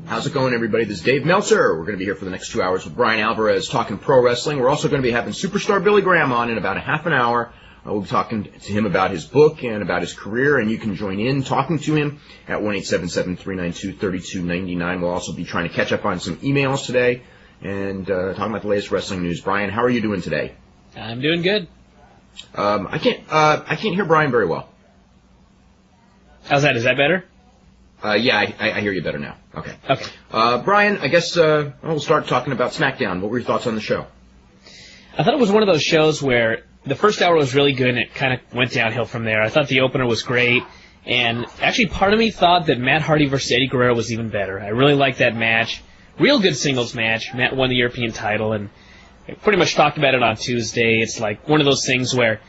How's it going, everybody? This is Dave Meltzer. We're going to be here for the next 2 hours with Bryan Alvarez talking pro wrestling. We're also going to be having superstar Billy Graham on in about a half an hour. We'll be talking to him about his book and about his career, and you can join in talking to him at 1-877-392-3299. We'll also be trying to catch up on some emails today and talking about the latest wrestling news. Bryan, how are you doing today? I'm doing good. I can't hear Bryan very well. How's that? Is that better? Yeah, I hear you better now. Okay. Okay. Bryan, I guess we'll start talking about SmackDown. What were your thoughts on the show? I thought it was one of those shows where the first hour was really good and it kind of went downhill from there. I thought the opener was great, and actually part of me thought that Matt Hardy versus Eddie Guerrero was even better. I really liked that match. Real good singles match. Matt won the European title, and I pretty much talked about it on Tuesday. It's like one of those things where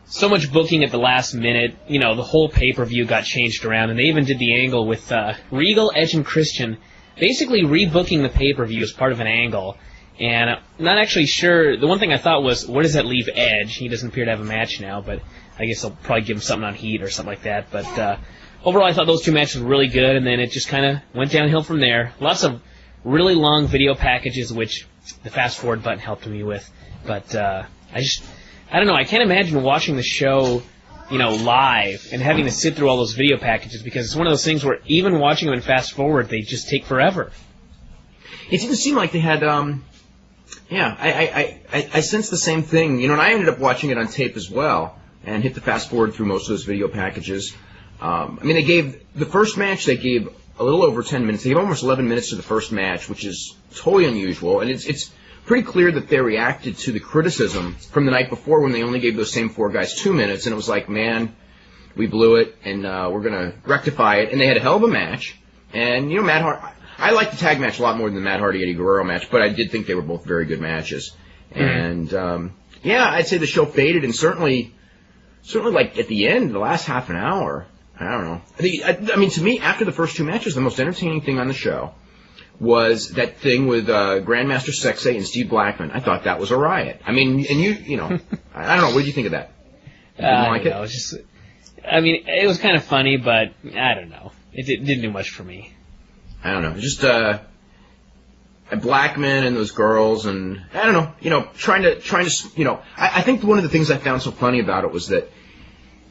so much booking at the last minute, you know, the whole pay-per-view got changed around, and they even did the angle with Regal, Edge, and Christian basically rebooking the pay-per-view as part of an angle. And I'm not actually sure. The one thing I thought was, where does that leave Edge? He doesn't appear to have a match now, but I guess they'll probably give him something on Heat or something like that. But overall, I thought those two matches were really good, and then it just kind of went downhill from there. Lots of really long video packages, which the fast-forward button helped me with. But I don't know. I can't imagine watching the show, you know, live and having to sit through all those video packages, because it's one of those things where even watching them in fast-forward, they just take forever. It didn't seem like they had... I sensed the same thing, you know, and I ended up watching it on tape as well and hit the fast forward through most of those video packages. They gave the first match, they gave a little over 10 minutes. They gave almost 11 minutes to the first match, which is totally unusual, and it's pretty clear that they reacted to the criticism from the night before when they only gave those same four guys 2 minutes, and it was like, man, we blew it, and we're going to rectify it. And they had a hell of a match, and, you know, Matt Hardy... I like the tag match a lot more than the Matt Hardy-Eddie Guerrero match, but I did think they were both very good matches. Mm-hmm. And, I'd say the show faded, and certainly like at the end, the last half an hour, I don't know. To me, after the first two matches, the most entertaining thing on the show was that thing with Grandmaster Sexay and Steve Blackman. I thought that was a riot. I mean, and you know, I don't know. What did you think of that? Did you like it? It was kind of funny, but I don't know. It didn't do much for me. I don't know, just Blackman and those girls, and I don't know, you know, trying to, you know, I think one of the things I found so funny about it was that,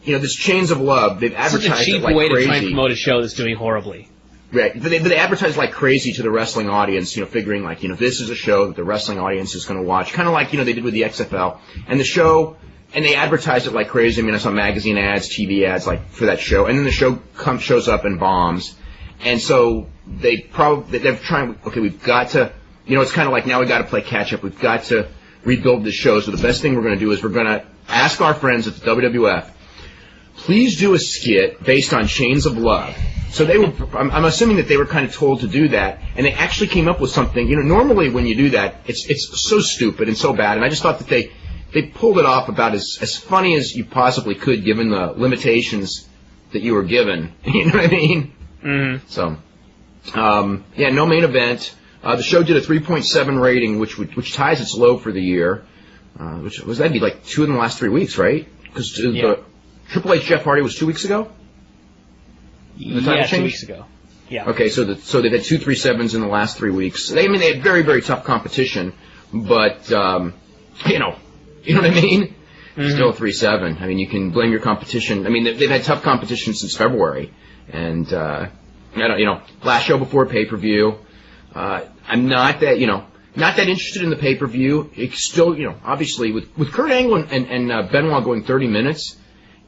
you know, this Chains of Love, they've advertised it like crazy. It's a cheap way to try and promote a show that's doing horribly. Right, but they advertise like crazy to the wrestling audience, you know, figuring like, you know, this is a show that the wrestling audience is going to watch, kind of like, you know, they did with the XFL, and the show, and they advertised it like crazy. I mean, I saw magazine ads, TV ads, like, for that show, and then the show shows up and bombs. And so they're trying, okay, we've got to, you know, it's kind of like now we've got to play catch up. We've got to rebuild this show. So the best thing we're going to do is we're going to ask our friends at the WWF, please do a skit based on Chains of Love. So they were, I'm assuming that they were kind of told to do that, and they actually came up with something. You know, normally when you do that, it's so stupid and so bad, and I just thought that they pulled it off about as funny as you possibly could given the limitations that you were given. You know what I mean? Mm-hmm. So, no main event. The show did a 3.7 rating, which ties its low for the year. That'd be like 2 in the last 3 weeks, right? Because the Triple H Jeff Hardy was 2 weeks ago. Yeah, 2 weeks ago. Yeah. Okay, so they've had 2 3.7s in the last 3 weeks. They had very, very tough competition, but you know what I mean. Mm-hmm. Still a 3.7. I mean, you can blame your competition. I mean, they've had tough competition since February. And, last show before pay-per-view, I'm not that interested in the pay-per-view. It's still, you know, obviously with Kurt Angle and Benoit going 30 minutes,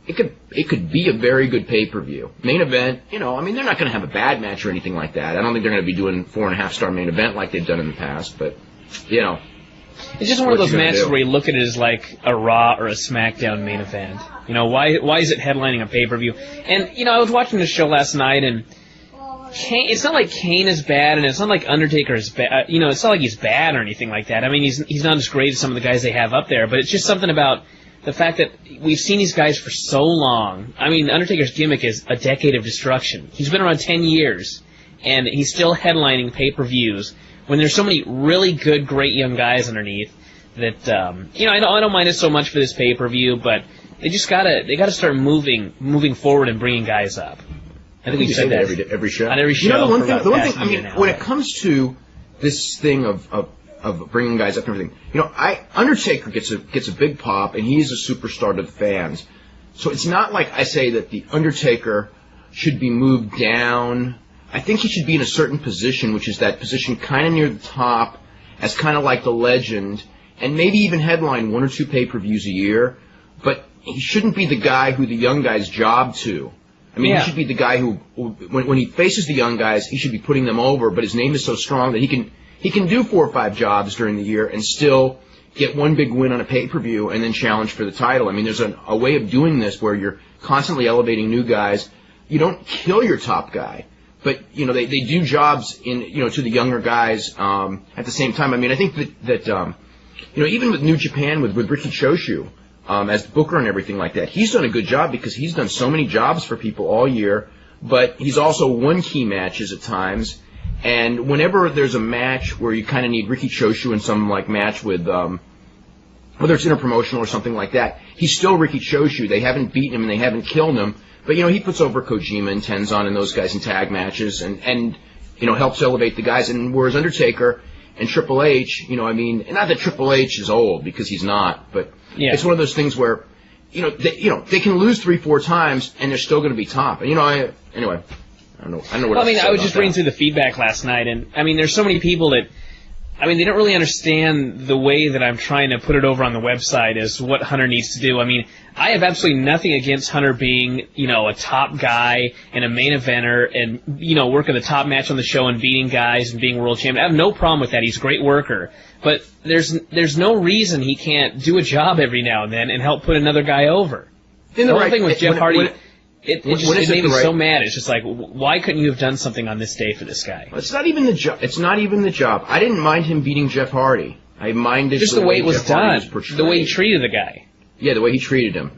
it could be a very good pay-per-view. Main event, you know, I mean, they're not going to have a bad match or anything like that. I don't think they're going to be doing 4.5-star main event like they've done in the past, but, you know. It's just one of those matches where you look at it as like a Raw or a SmackDown main event. You know, why is it headlining a pay-per-view? And, you know, I was watching the show last night, and it's not like Kane is bad, and it's not like Undertaker is bad. You know, it's not like he's bad or anything like that. I mean, he's not as great as some of the guys they have up there, but it's just something about the fact that we've seen these guys for so long. I mean, Undertaker's gimmick is a decade of destruction. He's been around 10 years, and he's still headlining pay-per-views when there's so many really good, great young guys underneath that, you know, I don't mind it so much for this pay-per-view, but they just gotta start moving forward and bringing guys up. I think we said that every show. On every show. You know, the one thing. I I mean, when it comes to this thing of bringing guys up and everything, you know, Undertaker gets a big pop, and he's a superstar to the fans. So it's not like I say that the Undertaker should be moved down. I think he should be in a certain position, which is that position kind of near the top, as kind of like the legend, and maybe even headline 1 or 2 pay-per-views a year. But he shouldn't be the guy who the young guys job to. I mean, he should be the guy who, when he faces the young guys, he should be putting them over. But his name is so strong that he can do 4 or 5 jobs during the year and still get one big win on a pay-per-view and then challenge for the title. I mean, there's a way of doing this where you're constantly elevating new guys. You don't kill your top guy, but you know they do jobs to the younger guys at the same time. I mean, I think that even with New Japan with Riki Choshu as booker and everything like that, he's done a good job because he's done so many jobs for people all year. But he's also won key matches at times. And whenever there's a match where you kind of need Riki Choshu in some like match with, whether it's interpromotional or something like that, he's still Riki Choshu. They haven't beaten him and they haven't killed him. But, he puts over Kojima and Tenzan and those guys in tag matches and helps elevate the guys. And whereas Undertaker and Triple H, not that Triple H is old because he's not, but it's one of those things where, they can lose 3-4 times and they're still going to be top. And, anyway. I don't know what I was just reading through the feedback last night, and there's so many people that, they don't really understand the way that I'm trying to put it over on the website as what Hunter needs to do. I have absolutely nothing against Hunter being, a top guy and a main eventer and, working the top match on the show and beating guys and being world champion. I have no problem with that. He's a great worker. But there's no reason he can't do a job every now and then and help put another guy over. The whole thing with Jeff Hardy... It made me so mad. It's just like, why couldn't you have done something on this day for this guy? Well, it's not even the job. It's not even the job. I didn't mind him beating Jeff Hardy. I minded just the way it was done, the way he treated the guy. Yeah, the way he treated him.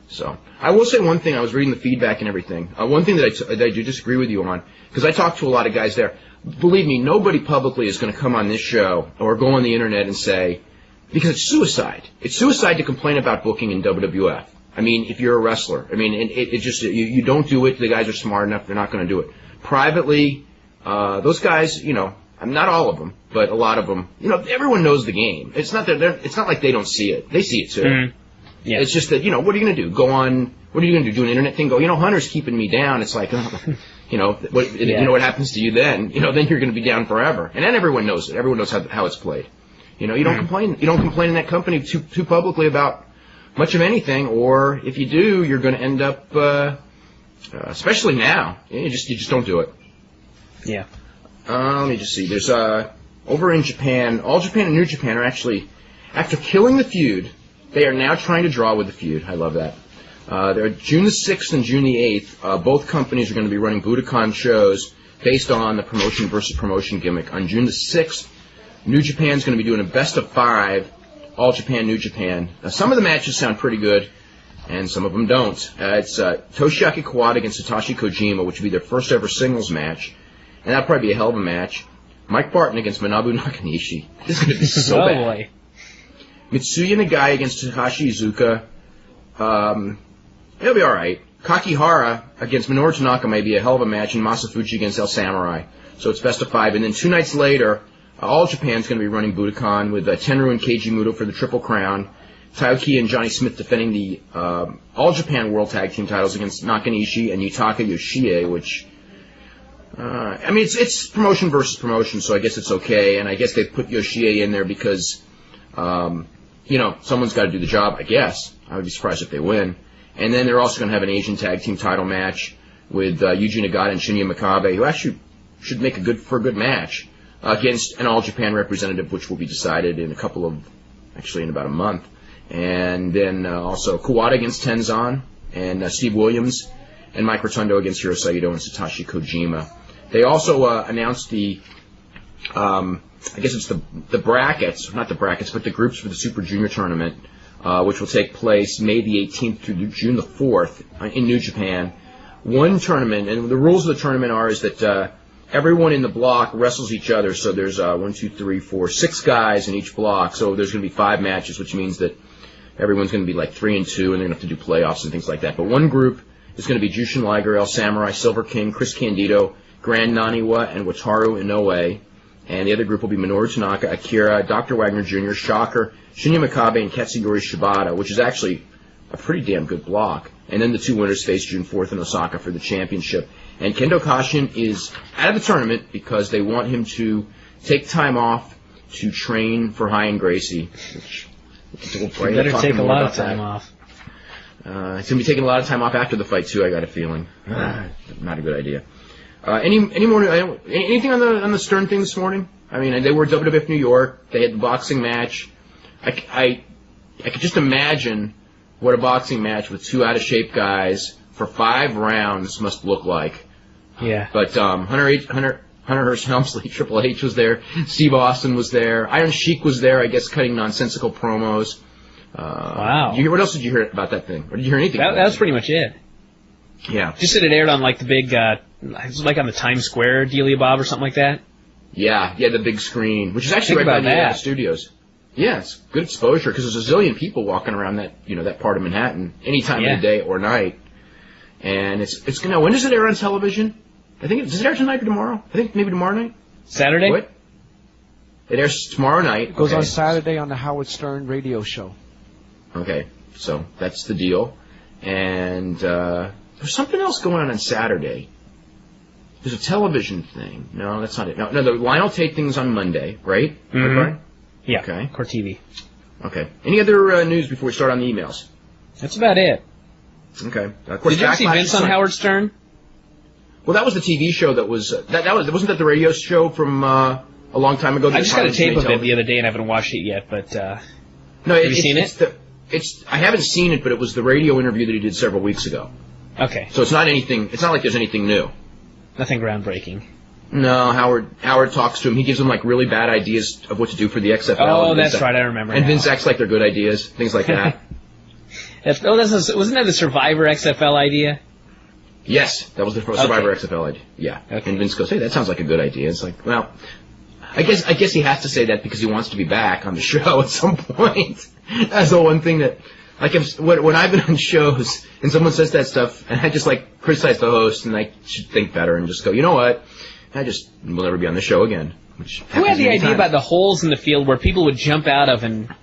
So I will say one thing. I was reading the feedback and everything. One thing that I do disagree with you on, because I talked to a lot of guys there. Believe me, nobody publicly is going to come on this show or go on the internet and say, because it's suicide. It's suicide to complain about booking in WWF. If you're a wrestler, it just, you don't do it. The guys are smart enough. They're not going to do it. Privately, those guys, not all of them, but a lot of them, everyone knows the game. It's not like they don't see it. They see it too. Mm-hmm. Yeah. It's just that, what are you going to do? Go on, what are you going to do? Do an internet thing? Go, Hunter's keeping me down. It's like, what happens to you then? Then you're going to be down forever. And then everyone knows it. Everyone knows how it's played. You don't complain. You don't complain in that company too publicly about much of anything, or if you do, you're going to end up, especially now, you just don't do it. Yeah. Let me just see. There's over in Japan, All Japan and New Japan are actually, after killing the feud, they are now trying to draw with the feud. I love that. They're June the 6th and June the 8th. Both companies are going to be running Budokan shows based on the promotion versus promotion gimmick. On June the 6th, New Japan's going to be doing a best of 5. All Japan, New Japan. Now, some of the matches sound pretty good, and some of them don't. It's Toshiaki Kawada against Satoshi Kojima, which will be their first ever singles match, and that'll probably be a hell of a match. Mike Barton against Manabu Nakanishi. This is going to be so bad. Boy. Mitsuya Nagai against Takashi Iizuka. It'll be all right. Kakihara against Minoru Tanaka may be a hell of a match, and Masafuji against El Samurai. So it's best of 5. And then 2 nights later, All Japan's going to be running Budokan with Tenryu and Keiji Muto for the Triple Crown. Taoki and Johnny Smith defending the All Japan World Tag Team titles against Nakanishi and Yutaka Yoshie, which, it's promotion versus promotion, so I guess it's okay. And I guess they put Yoshie in there because, someone's got to do the job, I guess. I would be surprised if they win. And then they're also going to have an Asian Tag Team title match with Yuji Nagata and Shinya Makabe, who actually should make a good match. Against an All Japan representative, which will be decided in in about a month. And then also Kawada against Tenzan, and Steve Williams, and Mike Rotundo against Hiro Saito and Satoshi Kojima. They also announced the brackets, not the brackets, but the groups for the Super Junior tournament, which will take place May the 18th through June the 4th in New Japan. One tournament, and the rules of the tournament is that everyone in the block wrestles each other, so there's 6 guys in each block, so there's going to be 5 matches, which means that everyone's going to be like 3-2, and they're going to have to do playoffs and things like that. But one group is going to be Jushin Liger, El Samurai, Silver King, Chris Candido, Grand Naniwa, and Wataru Inoue. And the other group will be Minoru Tanaka, Akira, Dr. Wagner Jr., Shocker, Shinya Makabe, and Katsuyori Shibata, which is actually a pretty damn good block. And then the two winners face June 4th in Osaka for the championship. And Kendo Kashin is out of the tournament because they want him to take time off to train for Ryan Gracie. Which you better take a lot of time off. He's going to be taking a lot of time off after the fight, too, I got a feeling. Not a good idea. Anything on the Stern thing this morning? I mean, they were at WWF New York. They had the boxing match. I could just imagine what a boxing match with two out-of-shape guys for 5 rounds must look like. Yeah. But Hunter Hearst Helmsley, Triple H was there. Steve Austin was there. Iron Sheik was there, I guess, cutting nonsensical promos. Wow. What else did you hear about that thing? Or did you hear anything? That was pretty much it. Yeah. Just that it aired on like the big, like on the Times Square Delia Bob or something like that. Yeah, the big screen, which is actually right by the studios. Yeah, it's good exposure because there's a zillion people walking around that part of Manhattan any time of the day or night. And it's when does it air on television? I think does it air tonight or tomorrow? I think maybe tomorrow night. Saturday. What? It airs tomorrow night. It goes on Saturday on the Howard Stern radio show. Okay, so that's the deal. And there's something else going on Saturday. There's a television thing. No, that's not it. No, the Lionel Tate thing's on Monday, right? Mm-hmm. Yeah. Okay. Court TV. Okay. Any other news before we start on the emails? That's about it. Okay. Did you ever see Vince on Howard Stern? Well, that was the TV show that was wasn't that the radio show from a long time ago? I just got a tape of it the other day and I haven't watched it yet. But no, have you seen it? I haven't seen it, but it was the radio interview that he did several weeks ago. Okay. So it's not anything. It's not like there's anything new. Nothing groundbreaking. No, Howard talks to him. He gives him like really bad ideas of what to do for the XFL. Oh, that's right. I remember. And Vince acts like they're good ideas, things like that. Wasn't that the Survivor XFL idea? Yes, that was the Survivor XFL idea. Yeah. Okay. And Vince goes, "Hey, that sounds like a good idea." It's like, well, I guess he has to say that because he wants to be back on the show at some point. That's the one thing that, like, when I've been on shows and someone says that stuff, and I just like criticize the host, and I should think better and just go, you know what? I just will never be on the show again. Who had the idea about the holes in the field where people would jump out of and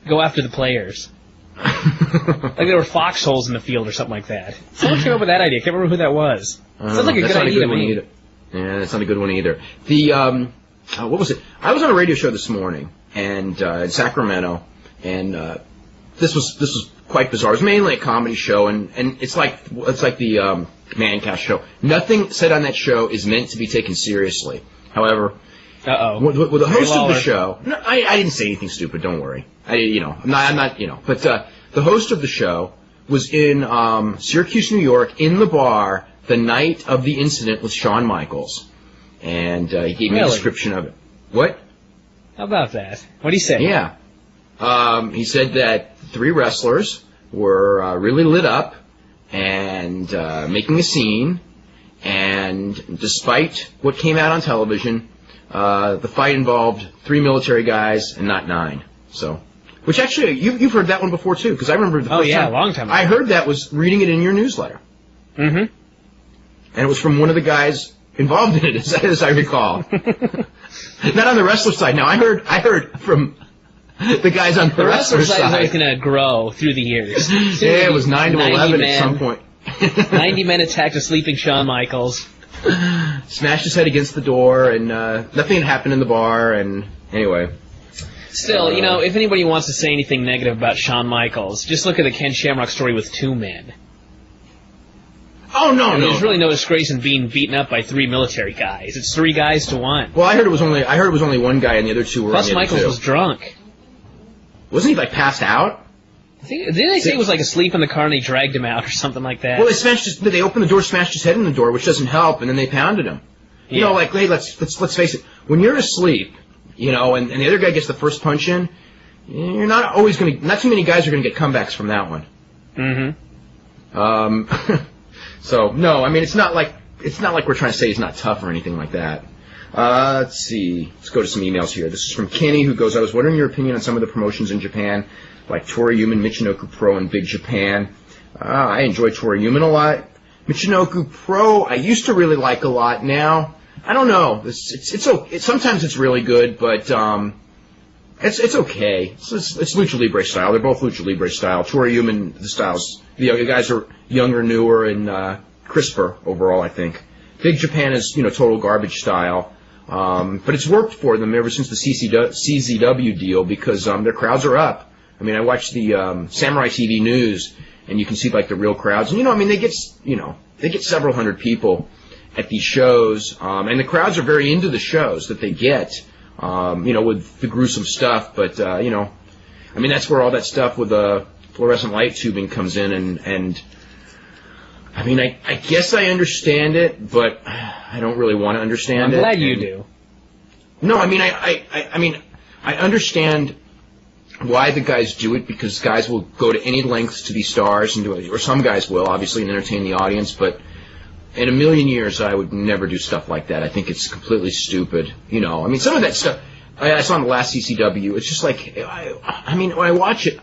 go after the players? Like there were foxholes in the field or something like that. Someone came up with that idea. I can't remember who that was. Sounds like a good idea to me. Yeah, that's not a good one either. What was it? I was on a radio show this morning and in Sacramento, and this was quite bizarre. It was mainly a comedy show, and it's like the Mancast show. Nothing said on that show is meant to be taken seriously. However, with the host of the show, no, I didn't say anything stupid. Don't worry. I'm not. But the host of the show was in Syracuse, New York, in the bar the night of the incident with Shawn Michaels, and he gave me a description of it. What? How about that? What did he say? Yeah. He said that 3 wrestlers were really lit up and making a scene, and despite what came out on television, the fight involved 3 military guys and not 9. So, which actually, you've heard that one before too, because I remember the first time. a long time ago. I heard that was reading it in your newsletter. Mm-hmm. And it was from one of the guys involved in it, as I recall. Not on the wrestler side. Now, I heard from the guys on the wrestler side. Is going to grow through the years. Yeah, it was 9 to 11 at some point. 90-men attacked a sleeping Shawn Michaels. Smashed his head against the door, and nothing had happened in the bar, and anyway. Still, if anybody wants to say anything negative about Shawn Michaels, just look at the Ken Shamrock story with 2 men. Oh, no. There's really no disgrace in being beaten up by 3 military guys. It's 3 guys to 1. Well, I heard it was only 1 guy, and the other 2 were. Plus, Michaels was drunk. Wasn't he passed out? Didn't they say he was asleep in the car and they dragged him out or something like that? Well, they opened the door, smashed his head in the door, which doesn't help, and then they pounded him. Yeah. Hey, let's face it. When you're asleep, and the other guy gets the first punch in, you're not too many guys are gonna get comebacks from that one. Mm-hmm. So no, I mean it's not like we're trying to say he's not tough or anything like that. Let's see. Let's go to some emails here. This is from Kenny, who goes, I was wondering your opinion on some of the promotions in Japan, like Tori Human, Michinoku Pro, and Big Japan. I enjoy Toriuman a lot. Michinoku Pro, I used to really like a lot. Now, I don't know. Sometimes it's really good, but it's okay. It's Lucha Libre style. They're both Lucha Libre style. Toriuman, the guys are younger, newer, and crisper overall, I think. Big Japan is, total garbage style. But it's worked for them ever since the CZW deal because their crowds are up. I mean, I watch the Samurai TV News, and you can see like the real crowds. And they get several hundred people at these shows, and the crowds are very into the shows that they get. With the gruesome stuff, but that's where all that stuff with the fluorescent light tubing comes in, and I mean, I guess I understand it, but I don't really want to understand it. I'm glad you do. No, I mean, I understand why the guys do it, because guys will go to any lengths to be stars and do it, or some guys will, obviously, and entertain the audience, but in a million years, I would never do stuff like that. I think it's completely stupid. Some of that stuff I saw on the last CCW, it's just like, when I watch it,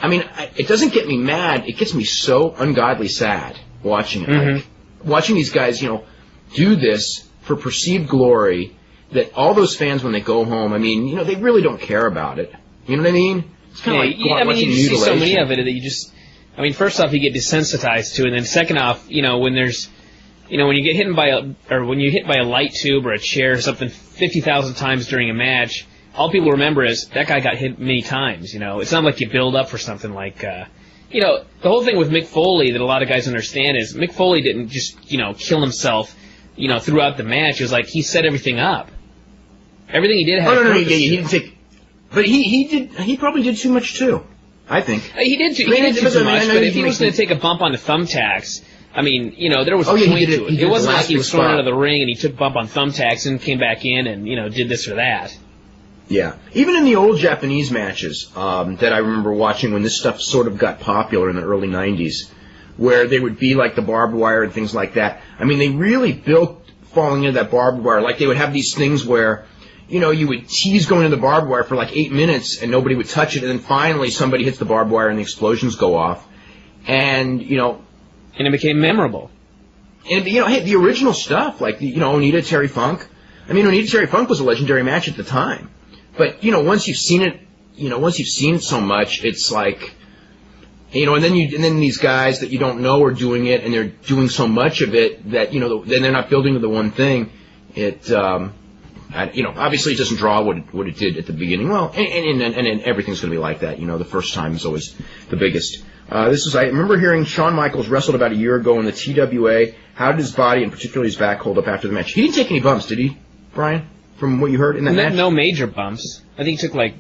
it doesn't get me mad. It gets me so ungodly sad watching it. Mm-hmm. Like, watching these guys, do this for perceived glory, that all those fans, when they go home, they really don't care about it. You know what I mean? It's kind of like watching you just see so mutilation. many of it that you just, first off, you get desensitized to it, and then second off, when there's, when you get hit by a light tube or a chair or something 50,000 times during a match, all people remember is that guy got hit many times. It's not like you build up for something like, the whole thing with Mick Foley that a lot of guys understand is Mick Foley didn't just, kill himself, throughout the match. It was like he set everything up. Everything he did had a purpose. He didn't take, but he probably did too much too, I think. He did too much, but if he was going to take a bump on the thumbtacks, there was a point to it. It wasn't like he was thrown out of the ring and he took a bump on thumbtacks and came back in and, did this or that. Yeah. Even in the old Japanese matches that I remember watching when this stuff sort of got popular in the early 90s, where they would be like the barbed wire and things like that. They really built falling into that barbed wire. Like they would have these things where, you would tease going into the barbed wire for like 8 minutes and nobody would touch it, and then finally somebody hits the barbed wire and the explosions go off. And, And it became memorable. And, hey, the original stuff, like, Onita, Terry Funk. Onita, Terry Funk was a legendary match at the time. But, once you've seen it so much, it's like, and then these guys that you don't know are doing it, and they're doing so much of it that, then they're not building to the one thing. It, obviously it doesn't draw what it did at the beginning. Well, and everything's going to be like that. The first time is always the biggest. I remember hearing Shawn Michaels wrestled about a year ago in the TWA. How did his body, and particularly his back, hold up after the match? He didn't take any bumps, did he, Brian? From what you heard in that match? No major bumps. I think he took a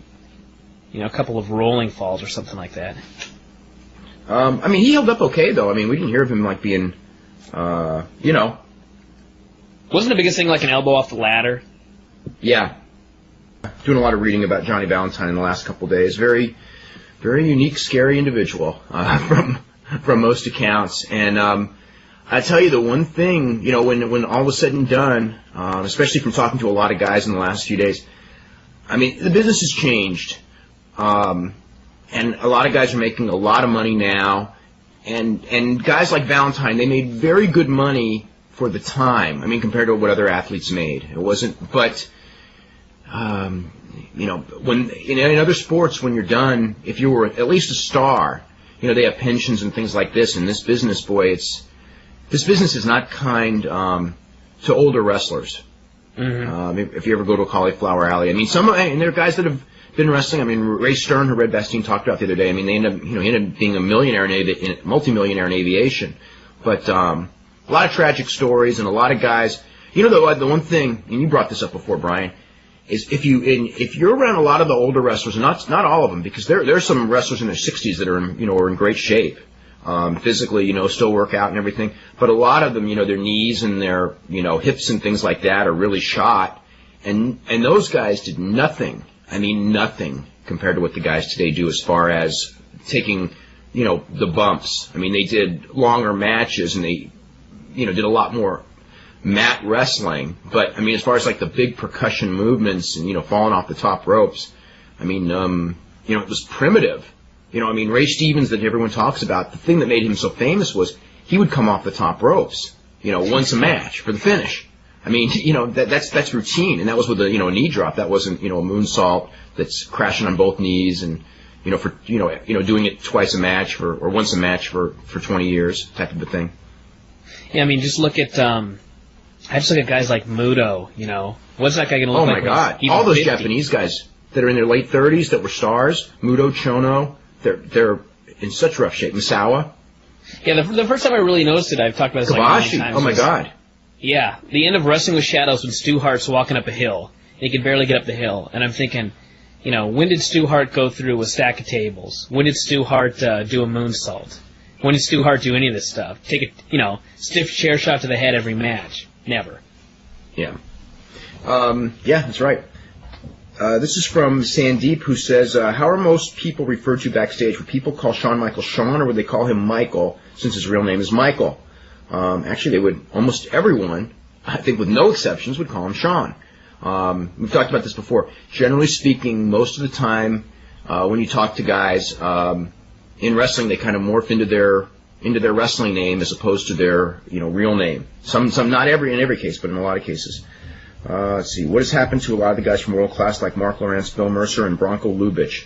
couple of rolling falls or something like that. He held up okay, though. We didn't hear of him being, Wasn't the biggest thing like an elbow off the ladder? Yeah. Doing a lot of reading about Johnny Valentine in the last couple of days. Very, very unique, scary individual from most accounts. And I tell you, the one thing, when all was said and done, especially from talking to a lot of guys in the last few days, the business has changed. And a lot of guys are making a lot of money now. And guys like Valentine, they made very good money for the time. Compared to what other athletes made. It wasn't, but, when in other sports, when you're done, if you were at least a star, they have pensions and things like this. And this business, boy, this business is not kind to older wrestlers. Mm-hmm. If you ever go to a cauliflower alley, and there are guys that have been wrestling. Ray Stern, who Red Bastien talked about the other day. They ended up being a multimillionaire in aviation. But a lot of tragic stories and a lot of guys. The one thing, and you brought this up before, Brian, is if you're around a lot of the older wrestlers, and not all of them, because there are some wrestlers in their 60s that are in great shape, physically, still work out and everything. But a lot of them, their knees and their hips and things like that are really shot, and those guys did nothing. Nothing compared to what the guys today do as far as taking the bumps. They did longer matches and they did a lot more mat wrestling, but as far as like the big percussion movements and falling off the top ropes, it was primitive. You know, I mean, Ray Stevens that everyone talks about, the thing that made him so famous was he would come off the top ropes, you know, once a match for the finish. I mean, you know, that's routine, and that was with a, you know, a knee drop. That wasn't, you know, a moonsault that's crashing on both knees and, you know, for, you know, doing it twice a match or once a match for 20 years type of a thing. Yeah, I mean, just look at, I just look at guys like Muto, you know. What's that guy going to look Oh like? my God. Even All those 50? Japanese guys that are in their late 30s that were stars, Muto, Chono, they're in such rough shape. Misawa. Yeah, the first time I really noticed it, I've talked about this like 9 Kabashi. times. Oh my God. Yeah, the end of Wrestling with Shadows when Stu Hart's walking up a hill. He could barely get up the hill. And I'm thinking, you know, when did Stu Hart go through a stack of tables? When did Stu Hart do a moonsault? When did Stu Hart do any of this stuff? Take a, you know, stiff chair shot to the head every match? Never. Yeah. Yeah, that's right. This is from Sandeep, who says, how are most people referred to backstage? Would people call Shawn Michaels Shawn, or would they call him Michael, since his real name is Michael? Actually, they would, almost everyone, I think with no exceptions, would call him Shawn. We've talked about this before. Generally speaking, most of the time, when you talk to guys, in wrestling, they kind of morph into their wrestling name as opposed to their, you know, real name. Some not in every case, but in a lot of cases. Let's see. What has happened to a lot of the guys from World Class, like Mark Lawrence, Bill Mercer, and Bronco Lubitsch?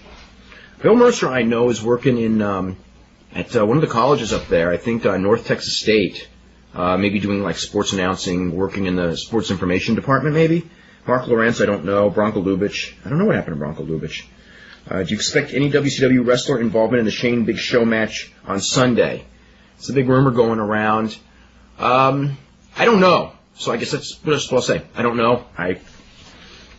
Bill Mercer, I know, is working in at one of the colleges up there. I think North Texas State. Maybe doing like sports announcing, working in the sports information department. Maybe. Mark Lawrence, I don't know. Bronco Lubitsch, I don't know what happened to Bronco Lubitsch. Do you expect any WCW wrestler involvement in the Shane Big Show match on Sunday? It's a big rumor going around. I don't know. So I guess that's what I'll say. I don't know. I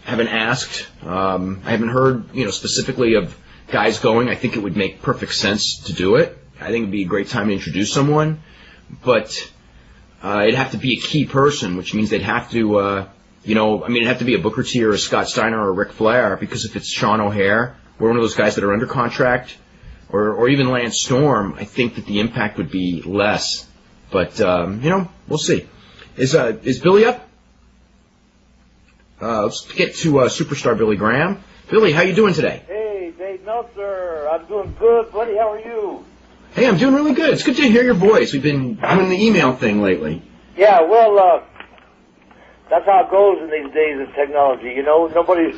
haven't asked. I haven't heard, you know, specifically of guys going. I think it would make perfect sense to do it. I think it'd be a great time to introduce someone. But it'd have to be a key person, which means they'd have to, you know, I mean, it'd have to be a Booker T or a Scott Steiner or a Ric Flair, because if it's Sean O'Hare or one of those guys that are under contract, or even Lance Storm, I think that the impact would be less. But, you know, we'll see. Is Billy up? Let's get to superstar Billy Graham. Billy, how you doing today? Hey, Dave Meltzer. I'm doing good, buddy. How are you? Hey, I'm doing really good. It's good to hear your voice. We've been doing the email thing lately. Yeah, well, that's how it goes in these days of technology. You know, nobody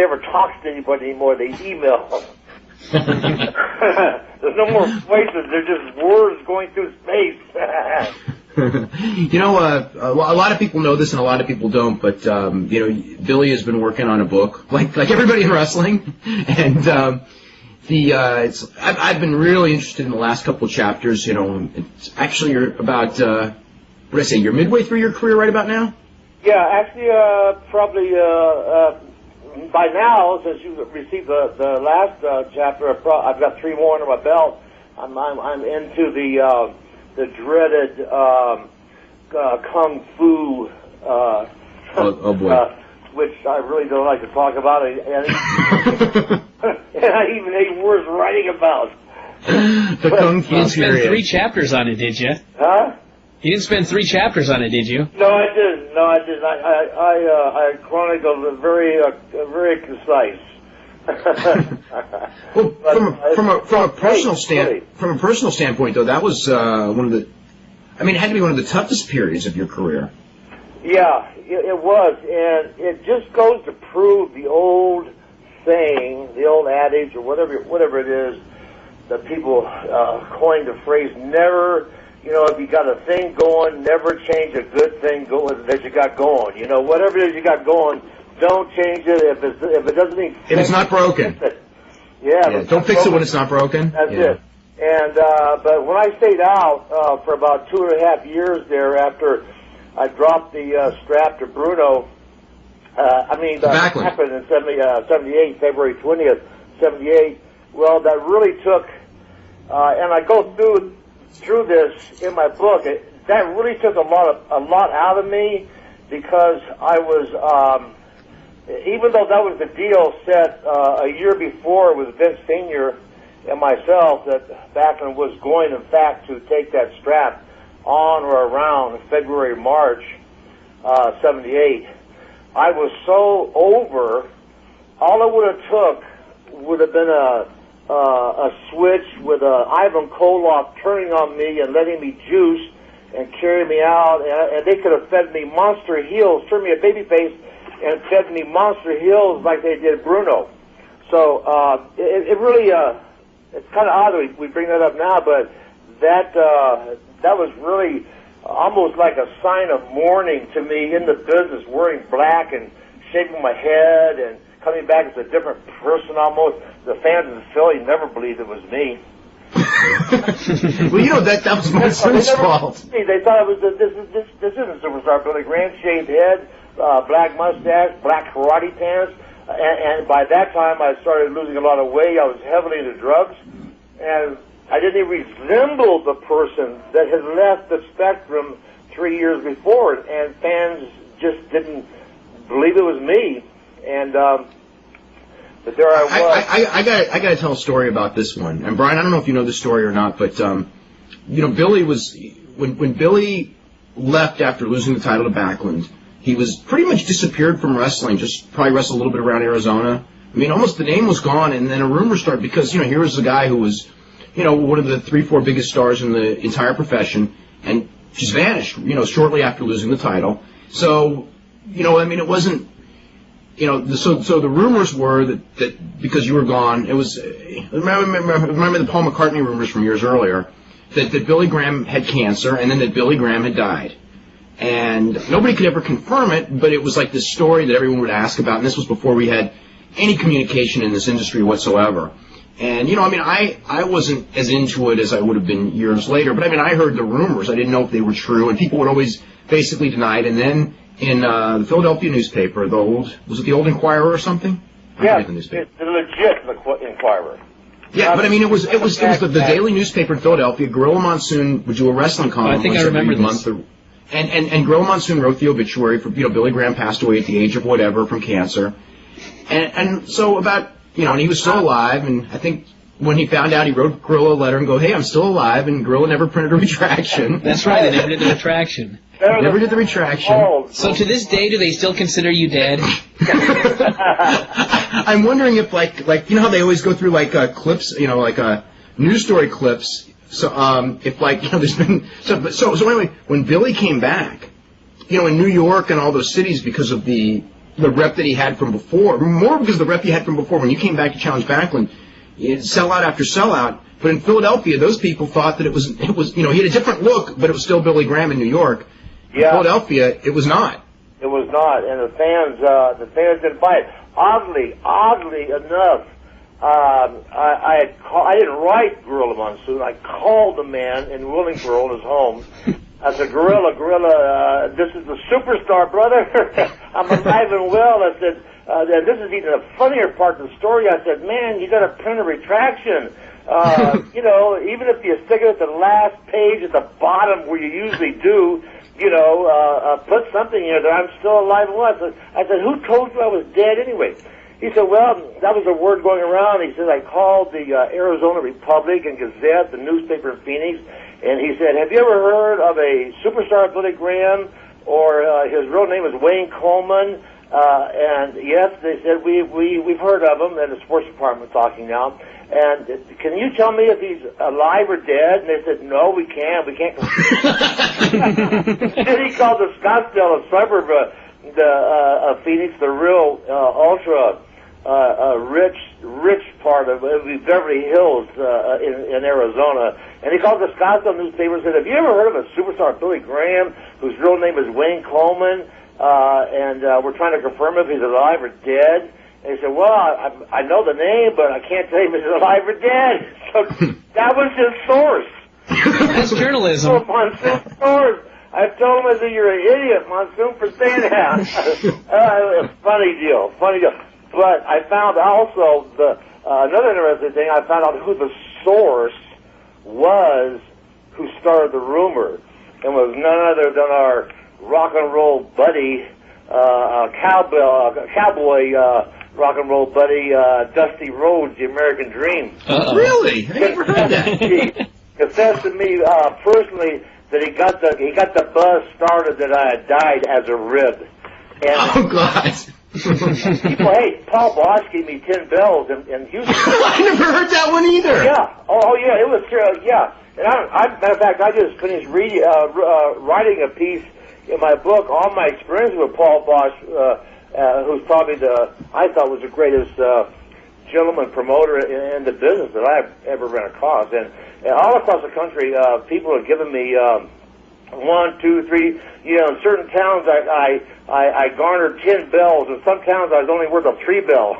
ever talks to anybody anymore. They email. There's no more voices. They're just words going through space. You know, a lot of people know this and a lot of people don't, but, you know, Billy has been working on a book, like everybody in wrestling, and I've been really interested in the last couple of chapters. You know, it's actually you're about, what did I say, you're midway through your career right about now? Yeah, actually, probably by now, since you received the last chapter, I've got 3 more under my belt. I'm into the dreaded kung fu. Oh boy. Which I really don't like to talk about, and I even hate words writing about. The kung fu You didn't spend period. 3 chapters on it, did you? Huh? You didn't spend 3 chapters on it, did you? No, I didn't. I chronicled very concise. Well, from a personal standpoint, though, that was one of the. I mean, it had to be one of the toughest periods of your career. Yeah, it was, and it just goes to prove the old saying, the old adage, or whatever it is, that people coined the phrase, never, you know, if you got a thing going, never change a good thing that you got going. You know, whatever it is you got going, don't change it if it doesn't make sense. If it's not broken. Yeah, don't fix it when it's not broken. That's it. And but when I stayed out for about 2.5 years there after I dropped the strap to Bruno, that happened in 78, February 20th, 78. Well, that really took, and I go through this in my book. That really took a lot out of me, because I was, even though that was the deal set a year before with Vince Sr. and myself, that Backlund was going, in fact, to take that strap on or around February, March, 78. I was so over. All it would have took would have been a switch with Ivan Koloff turning on me and letting me juice and carry me out, and they could have fed me Monster Heels, turned me a baby face, and fed me Monster Heels like they did Bruno. So it really, it's kind of odd that we bring that up now, but that was really almost like a sign of mourning to me in the business, wearing black and shaving my head and coming back as a different person almost. The fans in Philly never believed it was me. Well, that was my son's fault. They thought it was this isn't Superstar Billy Graham, shaved head, black mustache, black karate pants, and by that time I started losing a lot of weight. I was heavily into drugs, and I didn't even resemble the person that had left the spectrum 3 years before, and fans just didn't believe it was me. And but there I was. I got to tell a story about this one. And Bryan, I don't know if you know this story or not, but Billy was when Billy left after losing the title to Backlund, he was pretty much disappeared from wrestling. Just probably wrestled a little bit around Arizona. I mean, almost the name was gone, and then a rumor started because here was a guy who was one of the 3-4 biggest stars in the entire profession, and just vanished. Shortly after losing the title. So it wasn't. So the rumors were that because you were gone, it was remember the Paul McCartney rumors from years earlier that Billy Graham had cancer and then that Billy Graham had died, and nobody could ever confirm it, but it was like this story that everyone would ask about, and this was before we had any communication in this industry whatsoever. And I wasn't as into it as I would have been years later, but I heard the rumors. I didn't know if they were true, and people would always basically deny it, and then. In the Philadelphia newspaper, was it the Old Inquirer or something? Yeah, the legit Inquirer. Yeah, but it was the daily newspaper in Philadelphia. Gorilla Monsoon would do a wrestling column. I think I remember this. And Gorilla Monsoon wrote the obituary for Billy Graham passed away at the age of whatever from cancer, and so about and he was still alive, and I think. When he found out, he wrote Gorilla a letter and go, "Hey, I'm still alive," and Gorilla never printed a retraction. That's right, they never did the retraction. Never did the retraction. So to this day, do they still consider you dead? I'm wondering if, like how they always go through clips, news story clips. So if there's been so anyway, when Billy came back, in New York and all those cities because of the rep that he had from before, more because of the rep he had from before. When you came back to challenge Backlund. Sellout after sellout, but in Philadelphia, those people thought that it was he had a different look, but it was still Billy Graham in New York. In Philadelphia, it was not. It was not, and the fans didn't buy it. Oddly enough, I didn't write Gorilla Monsoon. I called the man in Willingboro, his home. I said, Gorilla, this is the superstar, brother. I'm alive and well. I said. This is even a funnier part of the story. I said, man, you got to print a retraction. Even if you stick it at the last page at the bottom where you usually do, put something in there. I'm still alive and well. I said, who told you I was dead anyway? He said, well, that was a word going around. He said, I called the Arizona Republic and Gazette, the newspaper in Phoenix, and he said, have you ever heard of a superstar Billy Graham, or his real name is Wayne Coleman? And yes, they said we've heard of him in the sports department talking now. And can you tell me if he's alive or dead? And they said, no, we can't. We can't. Then he called the Scottsdale, a suburb of Phoenix, the real ultra rich part of Beverly Hills in Arizona. And he called the Scottsdale newspaper and said, have you ever heard of a superstar Billy Graham, whose real name is Wayne Coleman? And we're trying to confirm if he's alive or dead. And he said, well, I know the name, but I can't tell you if he's alive or dead. So that was his source. That's journalism. So Monsoon's source. I told him, I said, you're an idiot, Monsoon, for saying that. Funny deal. But I found also another interesting thing. I found out who the source was who started the rumor. And was none other than our rock and roll buddy, cowboy rock and roll buddy, Dusty Rhodes, the American Dream. Really? I never heard that. He confessed to me personally that he got the buzz started that I had died as a rib. And oh God! People, hey, Paul Bosch gave me 10 bells in Houston. I never heard that one either. Yeah. Oh, yeah. It was, yeah. And matter of fact, I just finished writing a piece in my book on my experience with Paul Bosch, who's probably I thought was the greatest gentleman promoter in the business that I've ever ran across. And all across the country, people have given me 1, 2, 3. You know, in certain towns, I garnered 10 bells. In some towns, I was only worth a 3 bell.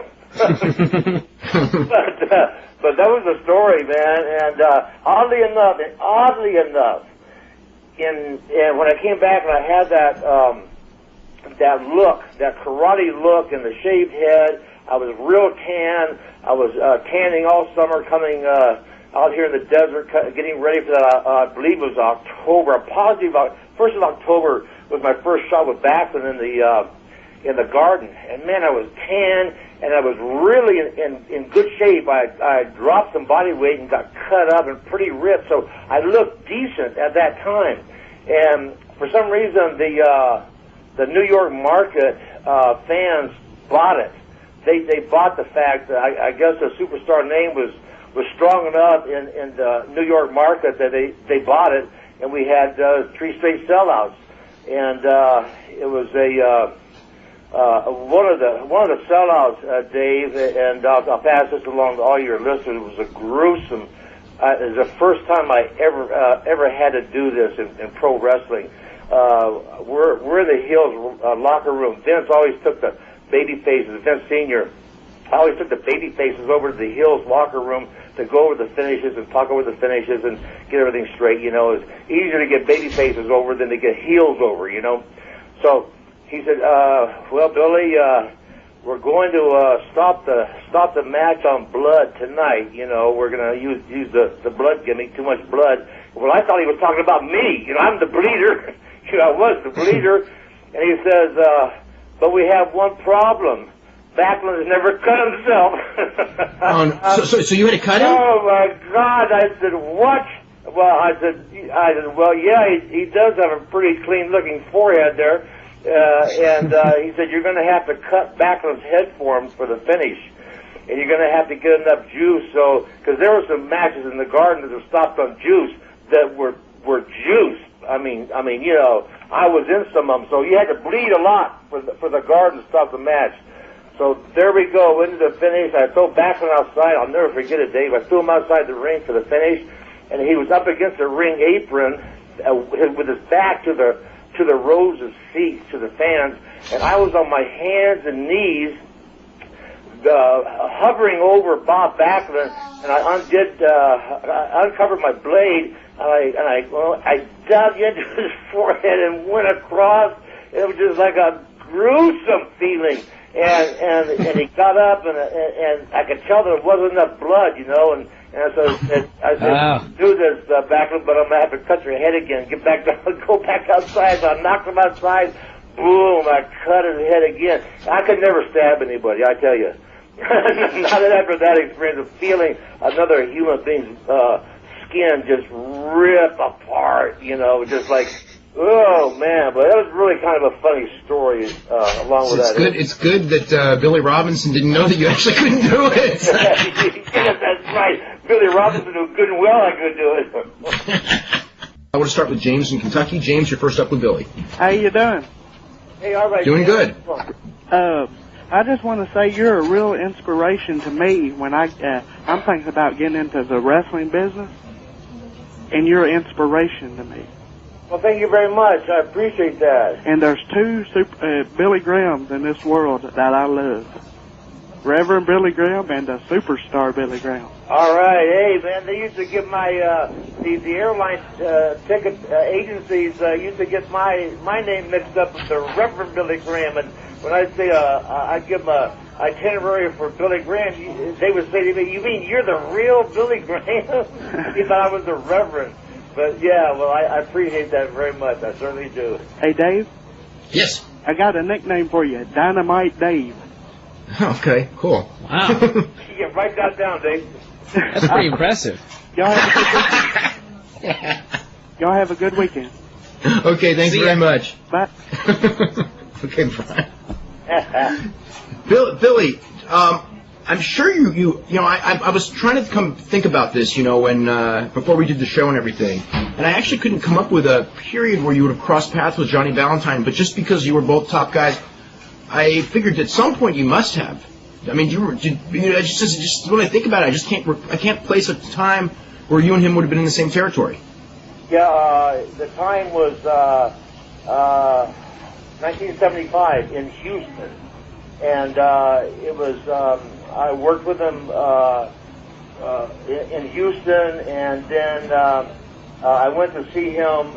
But that was the story, man. And oddly enough, when I came back and I had that look, that karate look, and the shaved head, I was real tan. I was tanning all summer, coming out here in the desert, getting ready for that. I believe it was October. First of October was my first shot with Backlund in the garden, and man, I was tan. And I was really in good shape. I dropped some body weight and got cut up and pretty ripped, so I looked decent at that time. And for some reason, the New York market fans bought it. They bought the fact that I guess the superstar name was strong enough in the New York market that they bought it, and we had 3 straight sellouts. And it was one of the sellouts, Dave, and I'll pass this along to all your listeners. It was a gruesome. It was the first time I ever had to do this in pro wrestling. We're in the Hills locker room. Vince always took the baby faces. Vince Senior always took the baby faces over to the Hills locker room to go over the finishes and talk over the finishes and get everything straight. You know, it's easier to get baby faces over than to get heels over. You know, so. He said, well, Billy, we're going to stop the match on blood tonight. You know, we're going to use the blood gimmick, too much blood. Well, I thought he was talking about me. You know, I'm the bleeder. You know, I was the bleeder. And he says, but we have one problem. Backlund has never cut himself. So you had to cut him? Oh, my God. I said, what? Well, I said, well, yeah, he does have a pretty clean-looking forehead there. And he said, you're going to have to cut Backlund's head for him for the finish. And you're going to have to get enough juice. So, because there were some matches in the garden that were stopped on juice that were juice. I mean, you know, I was in some of them. So you had to bleed a lot for the garden to stop the match. So there we go, into the finish. I throw Backlund outside. I'll never forget it, Dave. I threw him outside the ring for the finish. And he was up against the ring apron with his back to the rows of seats, to the fans, and I was on my hands and knees hovering over Bob Backlund, and I uncovered my blade, and I dug into his forehead and went across. It was just like a gruesome feeling, and he got up, and I could tell there wasn't enough blood, you know, and so I said, do this, Backlund, but I'm going to have to cut your head again. Get back down, go back outside. So I knocked him outside. Boom, I cut his head again. I could never stab anybody, I tell you. Not after that experience of feeling another human being's skin just rip apart, you know, just like, oh, man. But that was really kind of a funny story along with that. It's good that Billy Robinson didn't know that you actually couldn't do it. Yes, that's right. Billy Robinson knew good and well I could do it. I want to start with James in Kentucky. James, you're first up with Billy. How you doing? Hey, all right. Doing good. I just want to say you're a real inspiration to me when I'm thinking about getting into the wrestling business, and you're an inspiration to me. Well, thank you very much. I appreciate that. And there's 2 Billy Grahams in this world that I love. Reverend Billy Graham and the superstar Billy Graham. All right. Hey, man, they used to get my, the airline ticket agencies used to get my name mixed up with the Reverend Billy Graham. And when I'd say I'd give them a itinerary for Billy Graham, they would say to me, you mean you're the real Billy Graham? He thought I was the Reverend. But, yeah, well, I appreciate that very much. I certainly do. Hey, Dave? Yes? I got a nickname for you, Dynamite Dave. Okay, cool. Wow. Yeah, write that down, Dave. That's pretty impressive. Y'all have a good weekend. Okay, thanks very much. Bye. Okay, Brian. Billy, I'm sure you know, I was trying to think about this, you know, when before we did the show and everything, and I actually couldn't come up with a period where you would have crossed paths with Johnny Valentine, but just because you were both top guys, I figured at some point you must have. I mean, just when I think about it, I can't place a time where you and him would have been in the same territory. Yeah, the time was 1975 in Houston, and it was I worked with him in Houston, and then I went to see him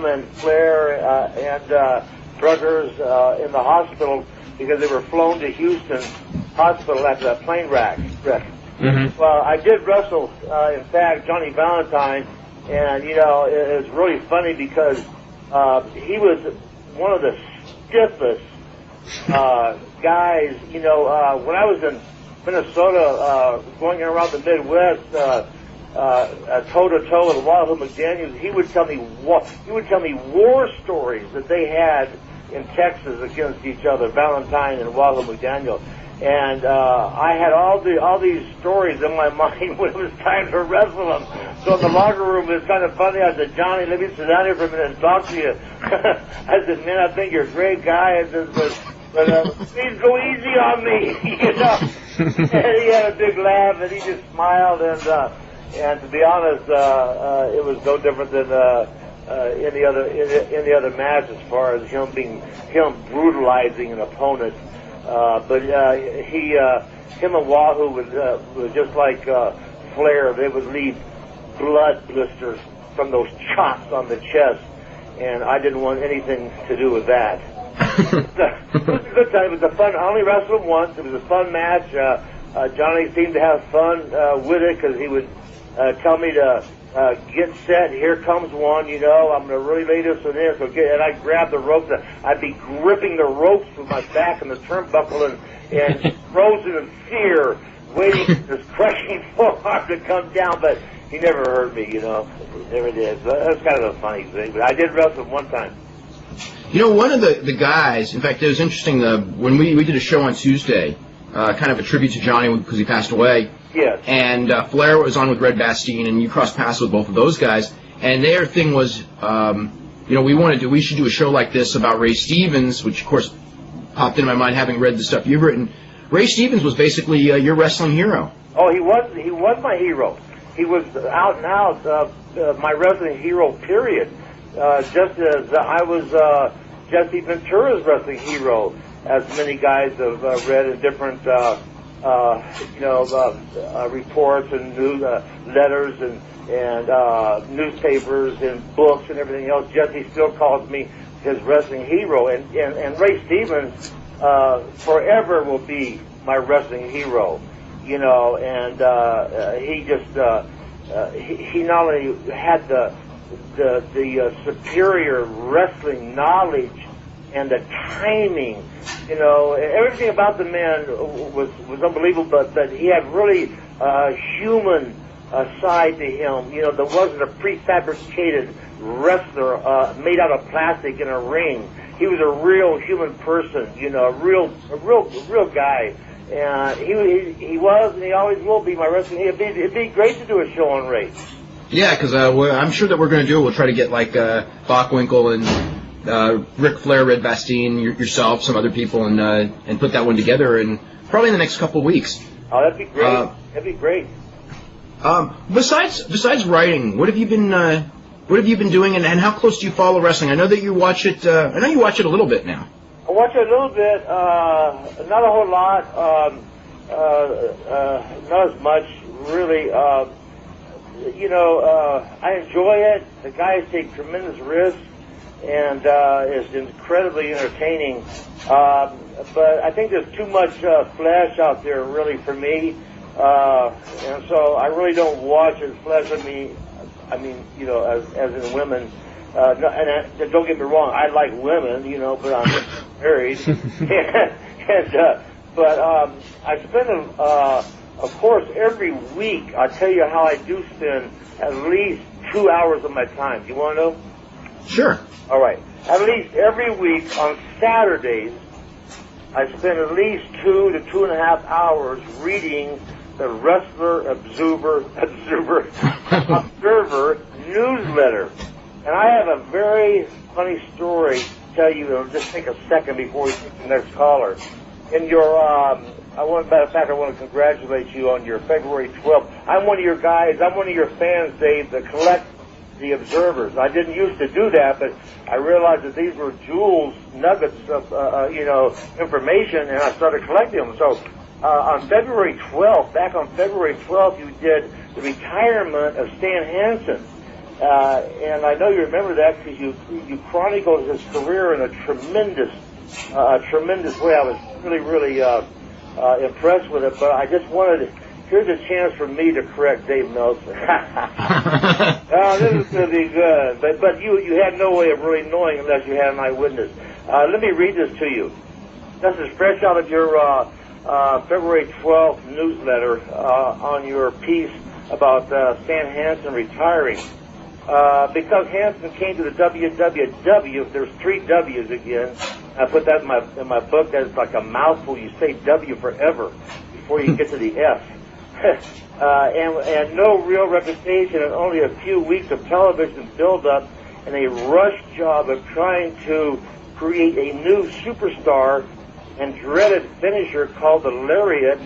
and Flair and Druggers in the hospital because they were flown to Houston hospital after that plane wreck. Mm-hmm. Well, I did wrestle, in fact, Johnny Valentine, and, you know, it was really funny because he was one of the stiffest guys. You know, when I was in Minnesota, going around the Midwest, toe-to-toe with Wahoo McDaniels, he would tell me war stories that they had in Texas against each other, Valentine and Wahoo McDaniel. And I had all these stories in my mind when it was time to wrestle them. So in the locker room, it was kind of funny. I said, Johnny, let me sit down here for a minute and talk to you. I said, man, I think you're a great guy. I said, but please go easy on me, you know. And he had a big laugh, and he just smiled. And to be honest, it was no different than any other match as far as him brutalizing an opponent. But him and Wahoo was just like Flair. They would leave blood blisters from those chops on the chest, and I didn't want anything to do with that. It was a good time. It was a fun. I only wrestled him once. It was a fun match. Johnny seemed to have fun with it because he would tell me to get set. Here comes one. You know, I'm going to really lay this one in. So and I'd grab the ropes. I'd be gripping the ropes with my back in the turnbuckle and frozen in fear, waiting for this crushing forearm to come down. But he never hurt me. You know, he never did. So that's kind of a funny thing. But I did wrestle him one time. You know, one of the guys, in fact, it was interesting, when we did a show on Tuesday, kind of a tribute to Johnny because he passed away. Yes. And Flair was on with Red Bastien, and you crossed paths with both of those guys. And their thing was, you know, we should do a show like this about Ray Stevens, which, of course, popped into my mind having read the stuff you've written. Ray Stevens was basically your wrestling hero. Oh, he was my hero. He was out and out my wrestling hero, period. Just as I was Jesse Ventura's wrestling hero, as many guys have read in different, reports and news letters and newspapers and books and everything else. Jesse still calls me his wrestling hero, and Ray Stevens forever will be my wrestling hero. You know, and he just he not only had the superior wrestling knowledge and the timing, you know, everything about the man was unbelievable, but he had really a human side to him. You know, there wasn't a prefabricated wrestler made out of plastic in a ring. He was a real human person, you know, a real guy. And he was, and he always will be my wrestling. It'd be great to do a show on Ray. Yeah, because I'm sure that we're going to do it. We'll try to get like Bockwinkel and Ric Flair, Red Bastien, yourself, some other people, and put that one together, and probably in the next couple of weeks. Oh, that'd be great. That'd be great. Besides writing, what have you been doing, and how close do you follow wrestling? I know that you watch it. I know you watch it a little bit now. I watch it a little bit, not a whole lot, not as much, really. You know, I enjoy it. The guys take tremendous risks, and it's incredibly entertaining. But I think there's too much flesh out there, really, for me. And so I really don't watch as flesh. I mean, you know, as in women. Don't get me wrong, I like women, you know, but I'm married. But I spend, of course, every week, I'll tell you how I do spend at least 2 hours of my time. Do you want to know? Sure. All right. At least every week on Saturdays, I spent at least 2 to 2.5 hours reading the Wrestler Observer newsletter. And I have a very funny story to tell you. It'll just take a second before we take the next caller. In your, matter of fact, I want to congratulate you on your February 12th. I'm one of your guys. I'm one of your fans, Dave, that collect the Observers. I didn't used to do that, but I realized that these were jewels, nuggets of, information, and I started collecting them. So on February 12th, back on February 12th, you did the retirement of Stan Hansen. And I know you remember that because you chronicled his career in a tremendous way. I was really impressed with it, but I just wanted here's a chance for me to correct Dave Meltzer. This is going to be good. But you had no way of really knowing unless you had an eyewitness. Let me read this to you. This is fresh out of your February 12th newsletter on your piece about Stan Hansen retiring. Because Hansen came to the WWW, there's 3 W's again. I put that in my book. That's like a mouthful. You say W forever before you get to the F. and no real reputation and only a few weeks of television build-up and a rush job of trying to create a new superstar and dreaded finisher called the Lariat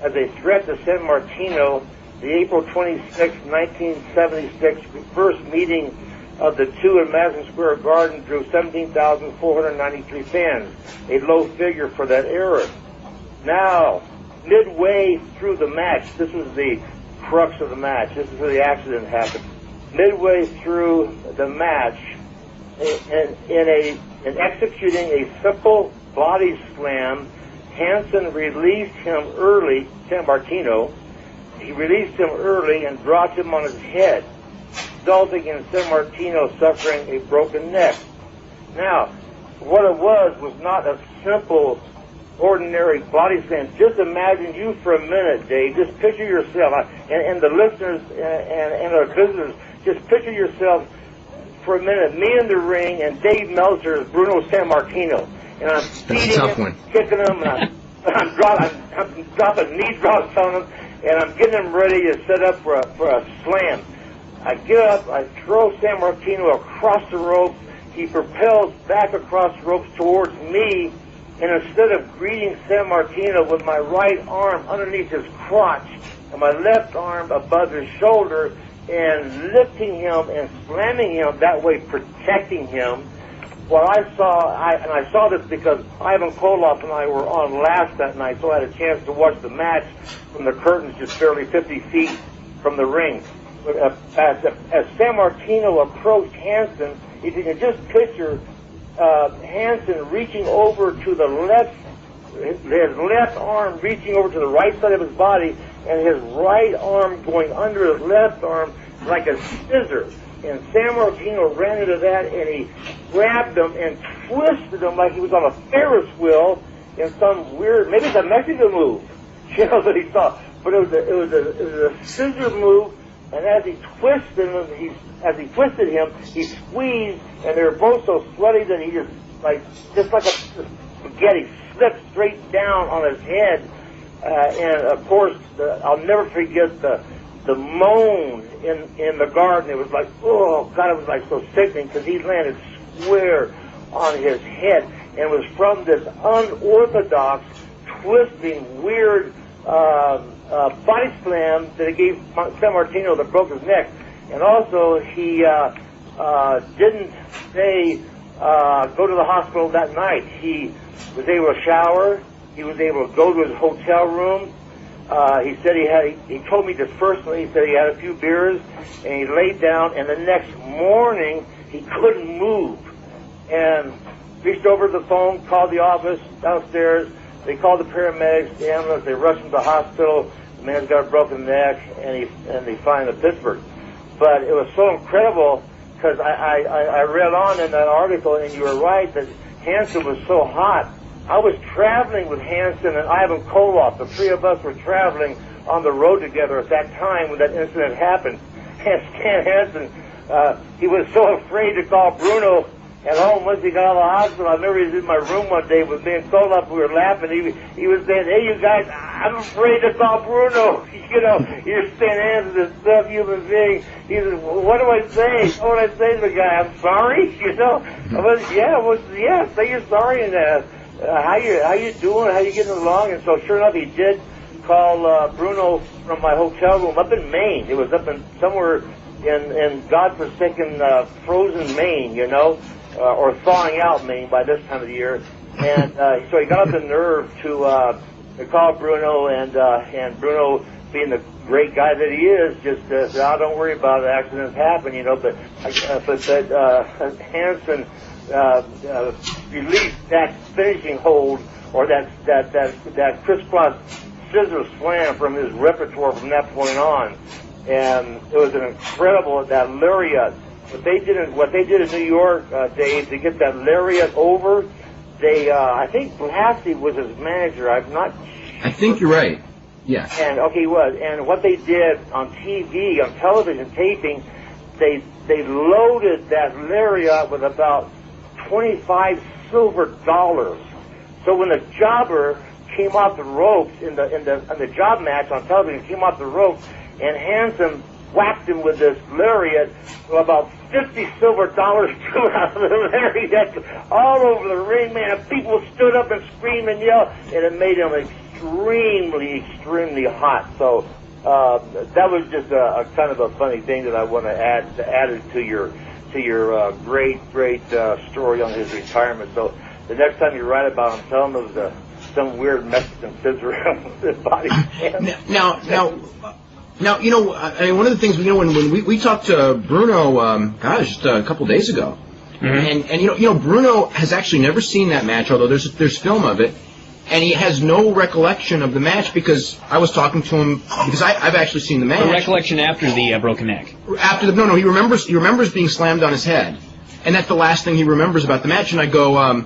as a threat to San Martino. The April 26, 1976 first meeting of the two in Madison Square Garden drew 17,493 fans, a low figure for that era. Now, midway through the match, this was the crux of the match, this is where the accident happened. Midway through the match, in executing a simple body slam, Hansen released him early, San Martino. He released him early and dropped him on his head, resulting in San Martino suffering a broken neck. Now, what it was not a simple, ordinary body slam. Just imagine you for a minute, Dave. Just picture yourself, and the listeners and our visitors, just picture yourself for a minute, me in the ring and Dave Meltzer is Bruno San Martino. And I'm beating him, kicking him, and I'm dropping knee drops on him, and I'm getting him ready to set up for a slam. I get up, I throw San Martino across the ropes. He propels back across the ropes towards me, and instead of greeting San Martino with my right arm underneath his crotch and my left arm above his shoulder and lifting him and slamming him, that way protecting him, what I saw, and I saw this because Ivan Koloff and I were on last that night, so I had a chance to watch the match from the curtains just barely 50 feet from the ring. As San Martino approached Hansen, if you can just picture Hansen reaching over to the left, his left arm reaching over to the right side of his body, and his right arm going under his left arm like a scissor. And San Martino ran into that, and he grabbed him and twisted him like he was on a Ferris wheel in some weird, maybe it's a Mexican move, you know, that he saw. But it was a scissor move, and as he twisted him, he squeezed, and they were both so sweaty that he just like a spaghetti slipped straight down on his head. And of course, I'll never forget the moan in the garden. It was like, oh God, it was like so sickening because he landed square on his head, and it was from this unorthodox, twisting, weird body slam that it gave San Martino that broke his neck. And also, he didn't go to the hospital that night. He was able to shower. He was able to go to his hotel room. He said he told me this personally, he said he had a few beers, and he laid down, and the next morning, he couldn't move. And reached over to the phone, called the office downstairs. They called the paramedics, the ambulance, they rushed him to the hospital. The man's got a broken neck, and they find him in Pittsburgh. But it was so incredible, because I read on in that article, and you were right, that Hansen was so hot. I was traveling with Hansen and Ivan Koloff. The three of us were traveling on the road together at that time when that incident happened. And Stan Hansen, he was so afraid to call Bruno at home once he got out of the hospital. I remember he was in my room one day with me and Solop. We were laughing. He was saying, "Hey, you guys, I'm afraid to call Bruno. You know, you're saying hands to this stuff, human being." He said, "What do I say? What would I say to the guy? I'm sorry." You know, yeah, say you're sorry and how you doing? How you getting along? And so sure enough, he did call Bruno from my hotel room up in Maine. It was up in somewhere in godforsaken frozen Maine, you know, or thawing out Maine by this time of the year. And so he got up the nerve to call Bruno, and Bruno, being the great guy that he is, just said, "Oh, don't worry about it. Accidents happen, you know." But Hansen released that finishing hold, or that crisscross scissor slam from his repertoire from that point on, and it was an incredible, that lariat. What they did in New York, Dave, to get that lariat over, I think Blassie was his manager. I'm not sure. I think you're right. Yeah. And okay, he was. And what they did on TV, on television taping, they loaded that lariat with about 25 silver dollars. So when the jobber came off the ropes in the job match on television, came off the ropes, and Hansen whacked him with this lariat, so about 50 silver dollars flew out of the lariat all over the ring, man. People stood up and screamed and yelled, and it made him extremely hot. So that was just a kind of a funny thing that I want to add to your great story on his retirement. So the next time you write about him, tell him it was some weird Mexican scissor on his body. Now, you know, I mean, one of the things, you know, when we talked to Bruno, just a couple days ago, and you know, Bruno has actually never seen that match, although there's film of it, and he has no recollection of the match because I was talking to him because I've actually seen the match. A recollection after the broken neck. No, he remembers being slammed on his head, and that's the last thing he remembers about the match. And I go,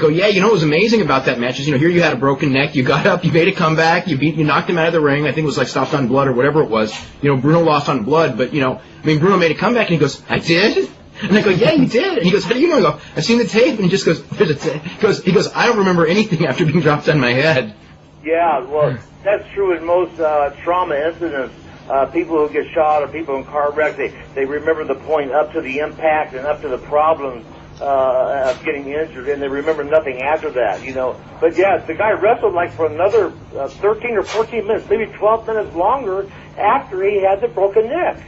yeah, you know what was amazing about that match is, you know, here you had a broken neck, you got up, you made a comeback, you knocked him out of the ring. I think it was like stopped on blood or whatever it was. You know, Bruno lost on blood, but you know, I mean, Bruno made a comeback, and he goes, "I did." And I go, "Yeah, you did." And he goes, "How do you know?" I go, "I've seen the tape." And he just goes, "There's a tape." He goes, "I don't remember anything after being dropped on my head." Yeah, well, that's true in most trauma incidents. People who get shot or people in car wrecks, they remember the point up to the impact and up to the problems of getting injured, and they remember nothing after that, you know. But yeah, the guy wrestled like for another 13 or 14 minutes, maybe 12 minutes longer after he had the broken neck.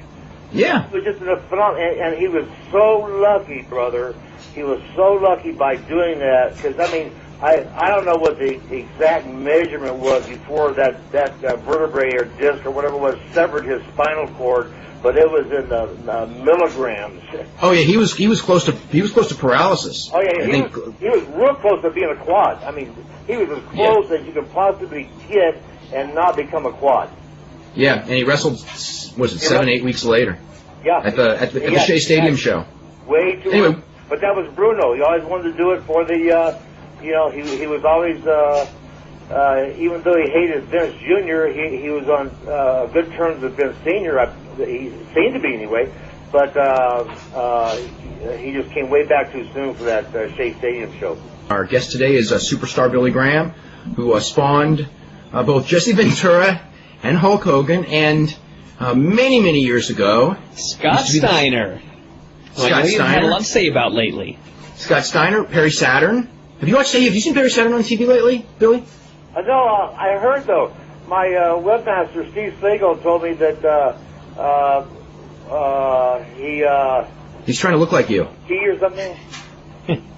Yeah. It was just a phenomenal, and he was so lucky, brother. He was so lucky by doing that, because, I mean, I don't know what the exact measurement was before that vertebrae or disc or whatever it was severed his spinal cord, but it was in the milligrams. Oh yeah, he was close to paralysis. Oh yeah, he was real close to being a quad. I mean, he was as close as you could possibly get and not become a quad. Yeah, and he wrestled, was it 7-8 weeks later? Yeah, at the Shea Stadium show. Way too. Anyway, but that was Bruno. He always wanted to do it for the. You know, he was always, even though he hated Vince Jr., he was on good terms with Vince Sr., he seemed to be anyway, but he just came way back too soon for that Shea Stadium show. Our guest today is superstar Billy Graham, who spawned both Jesse Ventura and Hulk Hogan, and many years ago, Scott Steiner. Scott Steiner. Had a lot to say about lately. Scott Steiner, Perry Saturn. Have you seen Perry Saturn on TV lately, Billy? No, I heard though. My webmaster Steve Slagle told me that he's trying to look like you. Goatee or something.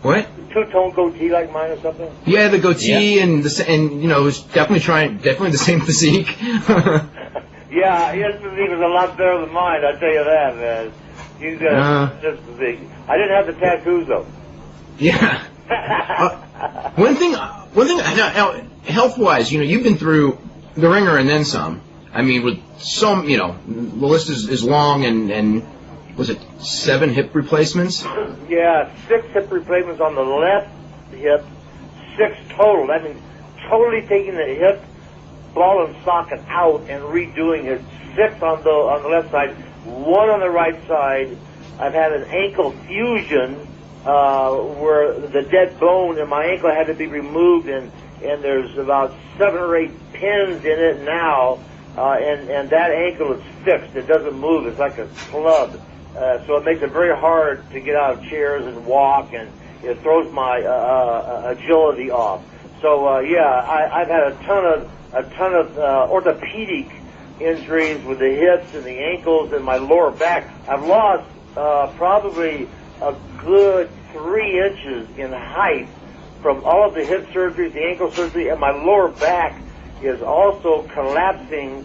What? Two-tone goatee like mine or something. Yeah, the goatee and you know, it's definitely the same physique. Yeah, his physique was a lot better than mine. I tell you that, man. He's this physique. I didn't have the tattoos though. Yeah. One thing. Now, health-wise, you know, you've been through the ringer and then some. I mean, with some, you know, the list is long, and was it 7 hip replacements? Yeah, 6 hip replacements on the left hip, 6 total. That means totally taking the hip, ball and socket out and redoing it. 6 on the left side, 1 on the right side. I've had an ankle fusion where the dead bone in my ankle had to be removed, and there's about 7 or 8 pins in it now, and that ankle is fixed. It doesn't move. It's like a club. So it makes it very hard to get out of chairs and walk, and it throws my agility off. So I've had a ton of orthopedic injuries with the hips and the ankles and my lower back. I've lost probably a good 3 inches in height from all of the hip surgeries, the ankle surgery, and my lower back is also collapsing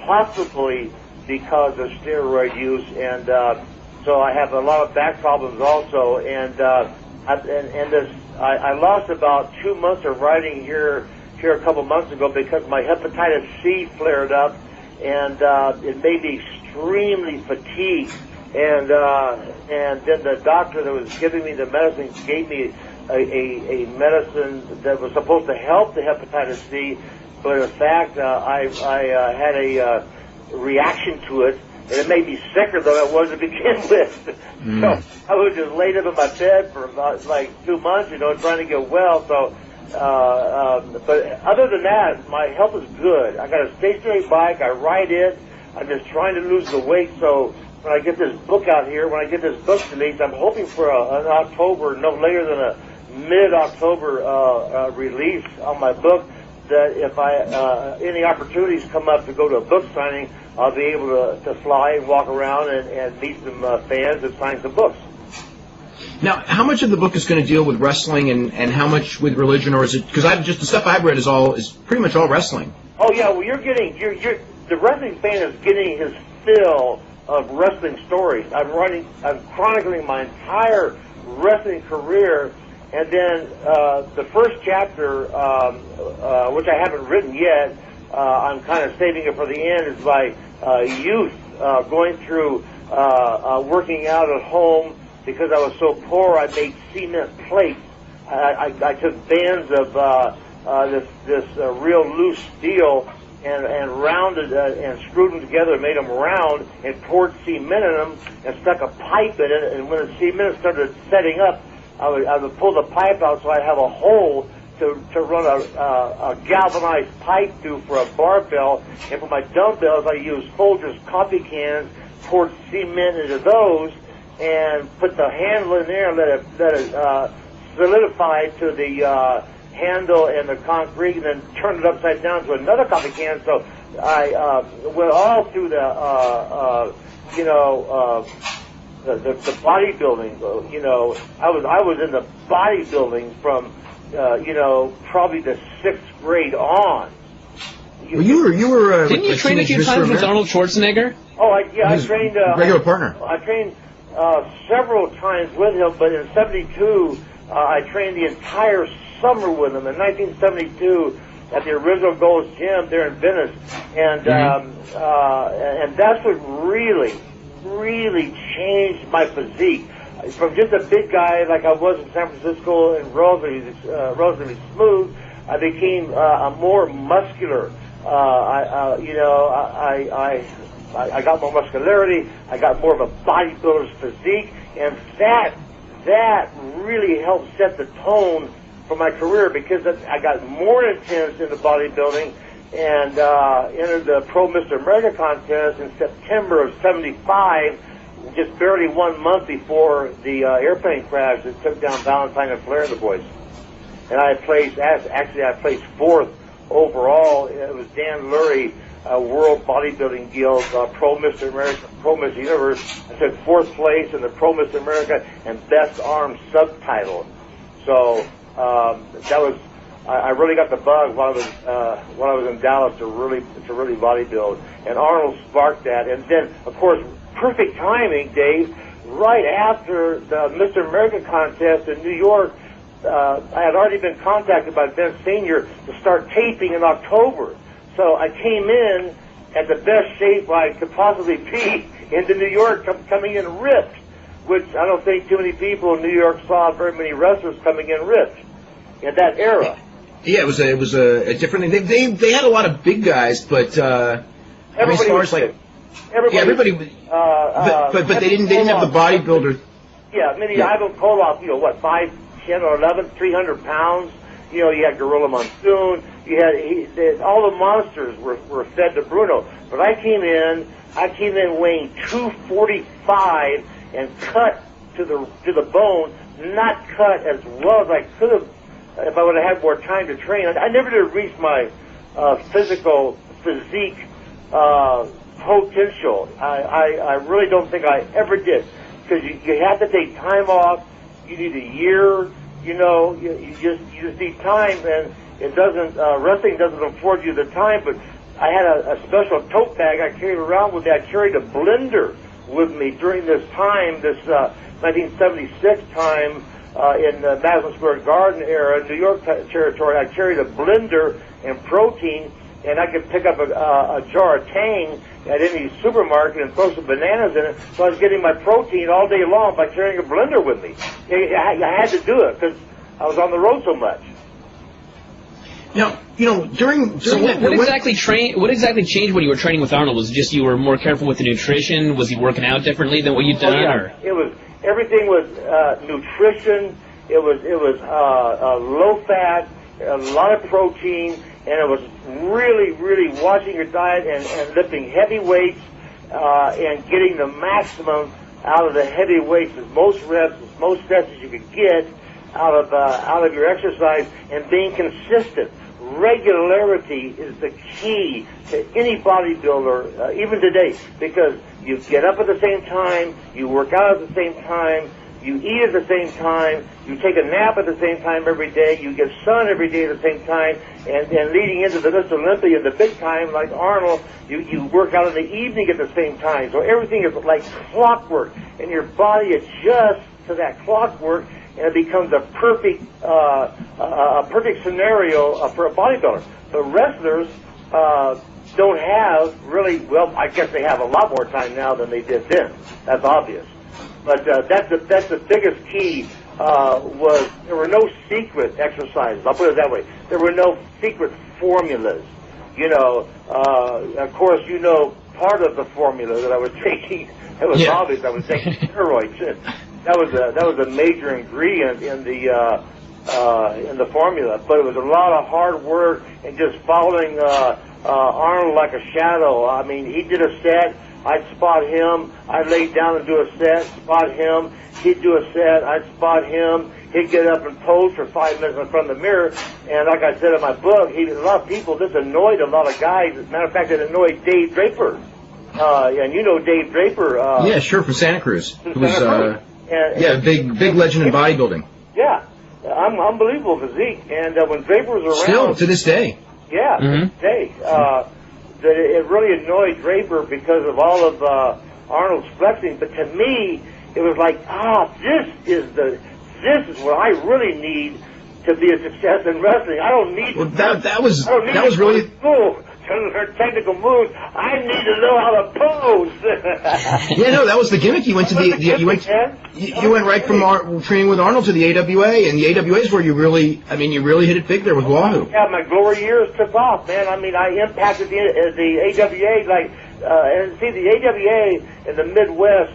possibly because of steroid use, and so I have a lot of back problems also. And I lost about 2 months of riding here a couple months ago because my hepatitis C flared up, and it made me extremely fatigued. And then the doctor that was giving me the medicine gave me a medicine that was supposed to help the hepatitis C, but in fact I had a reaction to it, and it made me sicker than I was to begin with. So I was just laid up in my bed for about 2 months, trying to get well. So, but other than that, my health is good. I got a stationary bike. I ride it. I'm just trying to lose the weight. So when I get this book out here, when I get this book released, I'm hoping for an October, no later than a mid-October release on my book. That if any opportunities come up to go to a book signing, I'll be able to fly and walk around and meet some fans and sign some books. Now, how much of the book is going to deal with wrestling, and how much with religion, or is it? Because the stuff I've read is pretty much all wrestling. Oh yeah, well the wrestling fan is getting his fill of wrestling stories. I'm chronicling my entire wrestling career. And then the first chapter, which I haven't written yet, I'm kind of saving it for the end, is my youth going through working out at home. Because I was so poor, I made cement plates. I took bands of this real loose steel and rounded and screwed them together and made them round and poured cement in them and stuck a pipe in it. And when the cement started setting up, I would pull the pipe out so I'd have a hole to run a galvanized pipe through for a barbell. And for my dumbbells, I used Folgers coffee cans, poured cement into those, and put the handle in there and let it solidify to the handle and the concrete, and then turned it upside down to another coffee can. So I went all through the bodybuilding. I was in the bodybuilding from probably the 6th grade on. Well, you were. Didn't you train a few times with Arnold Schwarzenegger? Oh, I trained. Regular partner. I trained several times with him, but in '72 I trained the entire summer with him. In 1972, at the original Gold's Gym there in Venice, and that's what really changed my physique. From just a big guy like I was in San Francisco and relatively smooth, I became more muscular. I got more muscularity. I got more of a bodybuilder's physique, and that really helped set the tone for my career, because I got more intense in the bodybuilding and entered the Pro Mr. America contest in September of '75, just barely 1 month before the airplane crash that took down Valentine and Flair and the boys. And I placed 4th overall. It was Dan Lurie, World Bodybuilding Guild, Pro Mr. America, Pro Mr. Universe. I took 4th place in the Pro Mr. America and Best Arm subtitle. So that was, I really got the bug while I was in Dallas to really bodybuild. And Arnold sparked that. And then, of course, perfect timing, Dave. Right after the Mr. America contest in New York, I had already been contacted by Vince Sr. to start taping in October. So I came in at the best shape I could possibly be into New York, coming in ripped, which I don't think too many people in New York saw very many wrestlers coming in ripped in that era. Yeah, it was a different thing. They had a lot of big guys, but everybody as far as but they didn't have the bodybuilder. Yeah, Ivan Koloff, 5'10" or 11, 300 pounds. You had Gorilla Monsoon. All the monsters were fed to Bruno. But I came in weighing 245 and cut to the bone, not cut as well as I could have if I would have had more time to train. I never did reach my physique potential. I really don't think I ever did, because you have to take time off. You need a year. You just need time, and it doesn't. Wrestling doesn't afford you the time. But I had a special tote bag I carried around with me. I carried a blender with me during this time, this 1976 time in the Madison Square Garden era, New York territory. I carried a blender and protein, and I could pick up a jar of Tang at any supermarket and throw some bananas in it. So I was getting my protein all day long by carrying a blender with me. I had to do it because I was on the road so much. Now, during so what exactly changed when you were training with Arnold? Was it just you were more careful with the nutrition? Was he working out differently than what you'd done? Or? Everything was nutrition. It was low fat, a lot of protein, and it was really, really watching your diet and lifting heavy weights and getting the maximum out of the heavy weights, as most reps, as most steps as you could get out of your exercise, and being consistent. Regularity is the key to any bodybuilder, even today, because you get up at the same time, you work out at the same time, you eat at the same time, you take a nap at the same time every day, you get sun every day at the same time, and leading into the Mr. Olympia, the big time, like Arnold, you work out in the evening at the same time. So everything is like clockwork, and your body adjusts to that clockwork, and it becomes a perfect scenario for a bodybuilder. But wrestlers don't have really, well, I guess they have a lot more time now than they did then. That's obvious. But that's the biggest key. Was there were no secret exercises. I'll put it that way. There were no secret formulas. Of course, part of the formula that I was taking. It was obvious. I was taking steroids. That was a major ingredient in the formula. But it was a lot of hard work and just following Arnold like a shadow. I mean, he did a set. I'd spot him. I'd lay down and do a set, spot him. He'd do a set. I'd spot him. He'd get up and pose for 5 minutes in front of the mirror. And like I said in my book, a lot of people, this annoyed a lot of guys. As a matter of fact, it annoyed Dave Draper. And Dave Draper. Yeah, sure, from Santa Cruz. Who was, big legend in bodybuilding. Yeah, unbelievable physique. And when Draper was around... Still, to this day. Yeah, to this day. That it really annoyed Draper because of all of Arnold's flexing. But to me, it was like, this is what I really need to be a success in wrestling. I don't need that was really to learn technical moves. I need to know how to pose. That was the gimmick. You went to you went right from training with Arnold to the AWA, and the AWA is where you really hit it big there with Wahoo. Yeah, my glory years took off, man. I mean, I impacted the AWA and see, the AWA in the Midwest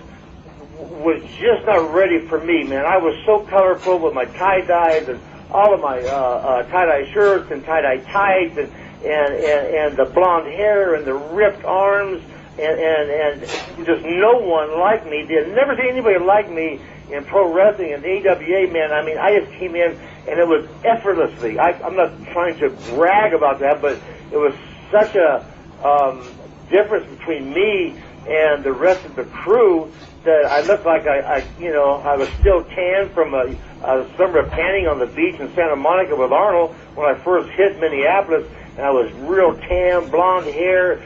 was just not ready for me, man. I was so colorful with my tie-dyes and all of my tie-dye shirts and tie-dye tights and the blonde hair and the ripped arms and just no one like me. They'd never seen anybody like me in pro wrestling and the AWA, man. I mean, I just came in and it was effortlessly. I'm not trying to brag about that, but it was such a difference between me and the rest of the crew that I looked like I was still tan from a summer of tanning on the beach in Santa Monica with Arnold when I first hit Minneapolis, and I was real tan, blonde hair,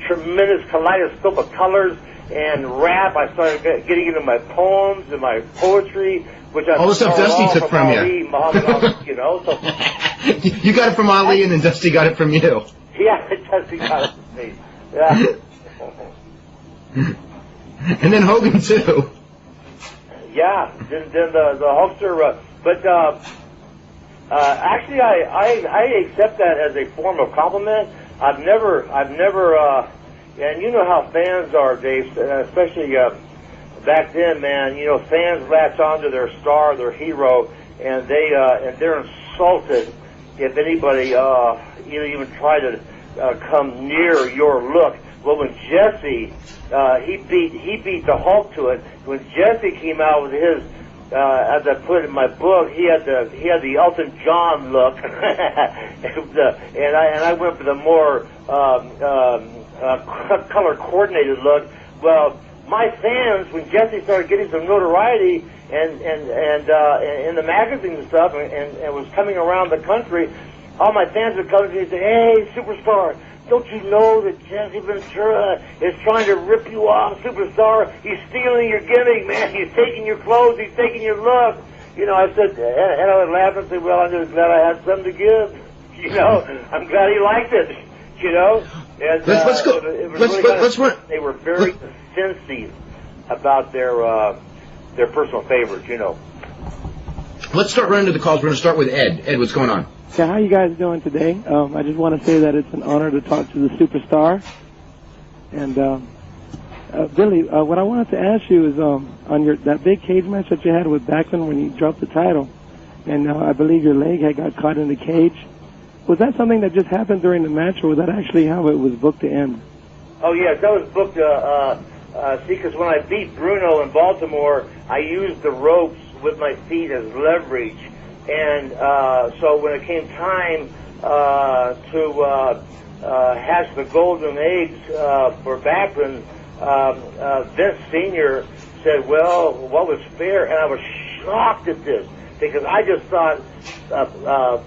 tremendous kaleidoscope of colors, and rap. I started getting into my poems and my poetry, which I all the stuff Dusty took from Ali, you. Muhammad Ali, So you got it from Ali, and then Dusty got it from you. Yeah, Dusty got it from me. Yeah. And then Hogan too. Yeah, then the Hulkster, but actually I accept that as a form of compliment. I've never, and you know how fans are, Dave, especially back then, man, you know, fans latch onto their star, their hero, and they're insulted if anybody even try to come near your look. Well, when Jesse he beat the Hulk to it. When Jesse came out with his, as I put in my book, he had the Elton John look, and I went for the more color coordinated look. Well, my fans, when Jesse started getting some notoriety and in the magazines and stuff, and was coming around the country, all my fans would come to me and say, "Hey, superstar, don't you know that Jesse Ventura is trying to rip you off, superstar? He's stealing your gimmick, man. He's taking your clothes. He's taking your look." You know, I said, and I would laugh and say, "Well, I'm just glad I had something to give." You know, I'm glad he liked it. You know, and let's go. Let's run. They were very sensitive about their personal favorites. You know. Let's start running to the calls. We're going to start with Ed. Ed, what's going on? So how you guys doing today? I just want to say that it's an honor to talk to the superstar. And Billy, what I wanted to ask you is on that big cage match that you had with Backlund when you dropped the title, and I believe your leg had got caught in the cage. Was that something that just happened during the match, or was that actually how it was booked to end? Oh yes, that was booked. See, because when I beat Bruno in Baltimore, I used the ropes with my feet as leverage. And so when it came time to hatch the golden eggs for Backlund, Vince Sr. said, "Well, what was fair?" And I was shocked at this because I just thought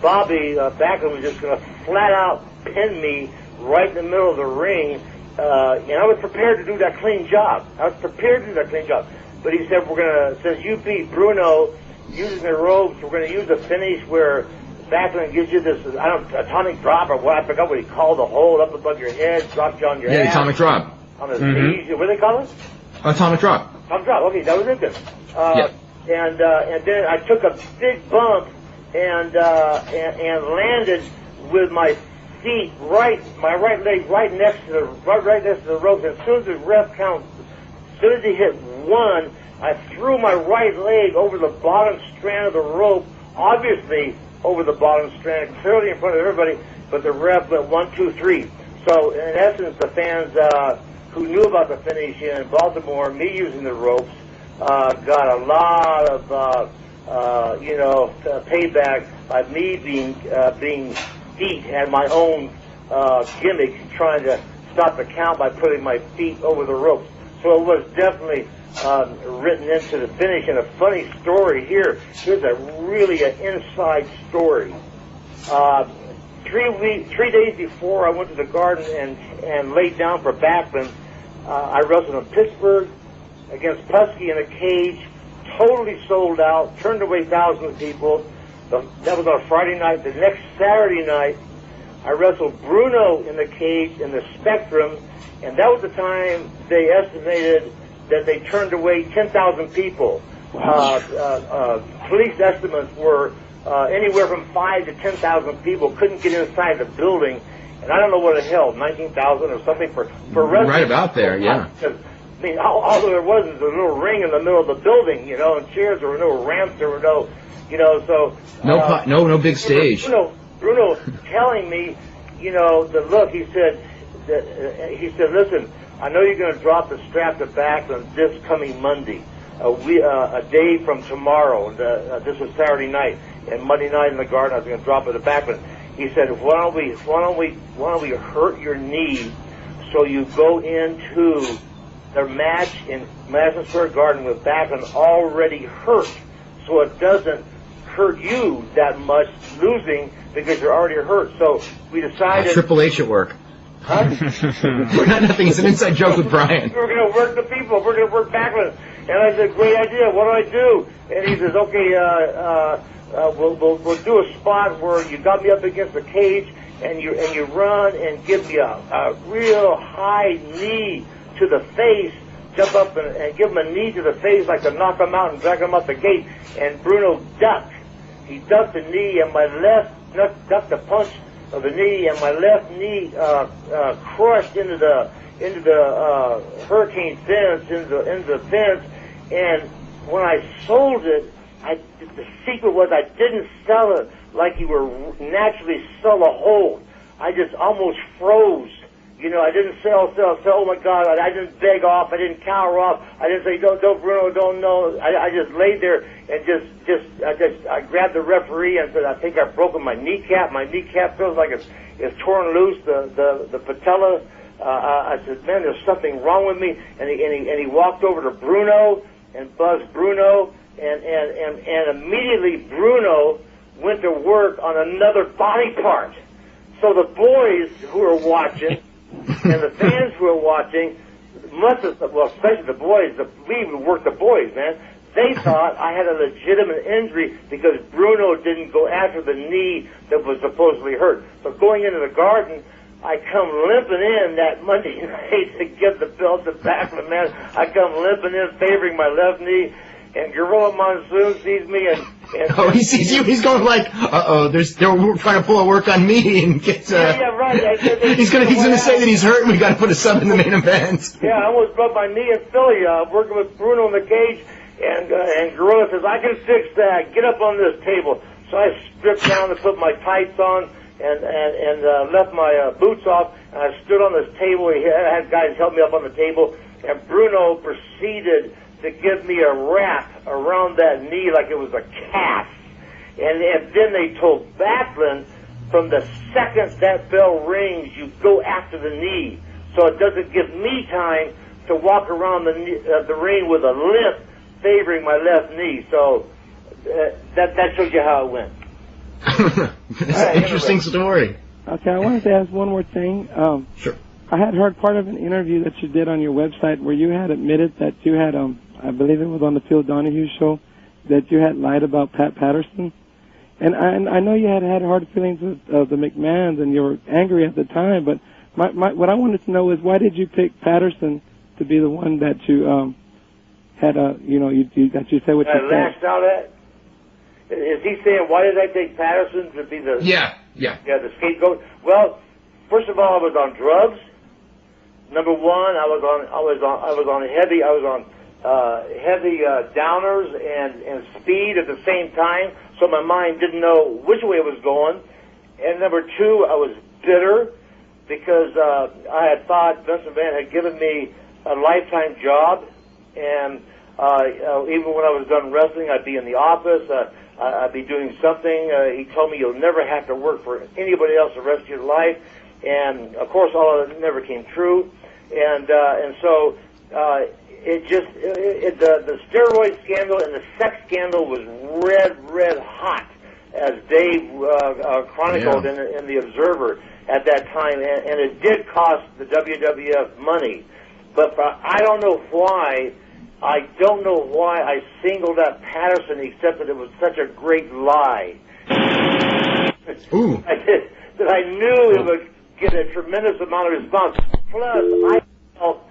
Bobby Backlund was just going to flat out pin me right in the middle of the ring, and I was prepared to do that clean job. But he said, "We're going to, since you beat Bruno using the ropes, we're going to use a finish where Backlund gives you this, atomic drop or what, I forgot what he called, the hold up above your head, drops you on your head." Yeah, atomic drop. On his knees. What do they call it? Atomic drop. Atomic drop. Okay, that was it then. And then I took a big bump and landed with my feet my right leg right next to the ropes. And as soon as the ref counts, as soon as he hit one, I threw my right leg over the bottom strand of the rope, obviously over the bottom strand, clearly in front of everybody, but the ref went 1, 2, 3. So, in essence, the fans who knew about the finish in Baltimore, me using the ropes, got a lot of, payback by me being beat and my own gimmick trying to stop the count by putting my feet over the ropes. So it was definitely written into the finish. And a funny story here. Here's really an inside story. 3 days before I went to the Garden and laid down for Backlund, I wrestled in Pittsburgh against Pusky in a cage, totally sold out, turned away thousands of people. That was on Friday night. The next Saturday night, I wrestled Bruno in the cage in the Spectrum, and that was the time they estimated that they turned away 10,000 people. Police estimates were anywhere from 5,000 to 10,000 people couldn't get inside the building, and I don't know what it held, 19,000 or something for wrestling. Right about there, yeah. I mean, all there was a little ring in the middle of the building, you know, and chairs. There were no ramps. There were no, you know, so no big stage. Bruno telling me, you know, the look. He said, listen, I know you're going to drop the strap to Backlund this coming Monday, a day from tomorrow. This was Saturday night, and Monday night in the Garden I was going to drop it to Backlund. He said, why don't we hurt your knee so you go into the match in Madison Square Garden with Backlund already hurt, so it doesn't hurt you that much losing because you're already hurt. So we decided. Triple H at work. Huh? Nothing. It's an inside joke with Bryan. We're going to work the people. We're going to work Backlund. And I said, great idea. What do I do? And he says, okay, we'll do a spot where you got me up against the cage and you run and give me a real high knee to the face, jump up and give him a knee to the face like to knock him out and drag him up the gate. And Bruno ducked. He ducked the knee, and my left ducked the punch of the knee, and my left knee crushed into the hurricane fence, into the fence, And when I sold it, the secret was I didn't sell it like you were naturally sell a hold. I just almost froze. You know, I didn't sell. Oh my God! I didn't beg off. I didn't cower off. I didn't say, don't, Bruno, don't know. I just laid there and I grabbed the referee and said, I think I've broken my kneecap. My kneecap feels like it's torn loose. The patella. I said, man, there's something wrong with me. And he walked over to Bruno and buzzed Bruno, and immediately Bruno went to work on another body part. So the boys who were watching. And the fans who were watching must have, well, especially the boys, we even worked the boys, man. They thought I had a legitimate injury because Bruno didn't go after the knee that was supposedly hurt. So going into the Garden, I come limping in that Monday night to get the belt to Backlund, man. I come limping in, favoring my left knee, and Gorilla Monsoon sees me and he sees you. He's going like, they're trying to pull a work on me and get. Yeah, right. He's gonna say that he's hurt, and we got to put a sub in the main event. Yeah, I almost broke my knee in Philly, working with Bruno in the cage, and Gorilla says, I can fix that. Get up on this table. So I stripped down and put my tights on and left my boots off, and I stood on this table. I had guys help me up on the table, and Bruno proceeded to give me a wrap around that knee like it was a cast. And then they told Backlund, from the second that bell rings, you go after the knee. So it doesn't give me time to walk around the ring with a limp favoring my left knee. So that shows you how it went. That's an interesting story. Okay, I wanted to ask one more thing. Sure. I had heard part of an interview that you did on your website where you had admitted that you had, I believe it was on the Phil Donahue show, that you had lied about Pat Patterson. And I know you had hard feelings with the McMahons and you were angry at the time, but what I wanted to know is why did you pick Patterson to be the one that you had, that you said what you said? I lashed out at? Is he saying, why did I take Patterson to be the... Yeah, the scapegoat? Well, first of all, I was on drugs. Number one, I was on heavy downers and speed at the same time, so my mind didn't know which way it was going. And number two, I was bitter because I had thought Vince McMahon had given me a lifetime job, and even when I was done wrestling, I'd be in the office, I'd be doing something. He told me you'll never have to work for anybody else the rest of your life, and of course all of it never came true. And so the steroid scandal and the sex scandal was red hot, as Dave chronicled in the Observer at that time, and it did cost the WWF money. But I don't know why. I don't know why I singled out Patterson, except that it was such a great lie. Ooh. That I knew it would get a tremendous amount of response. Plus, I felt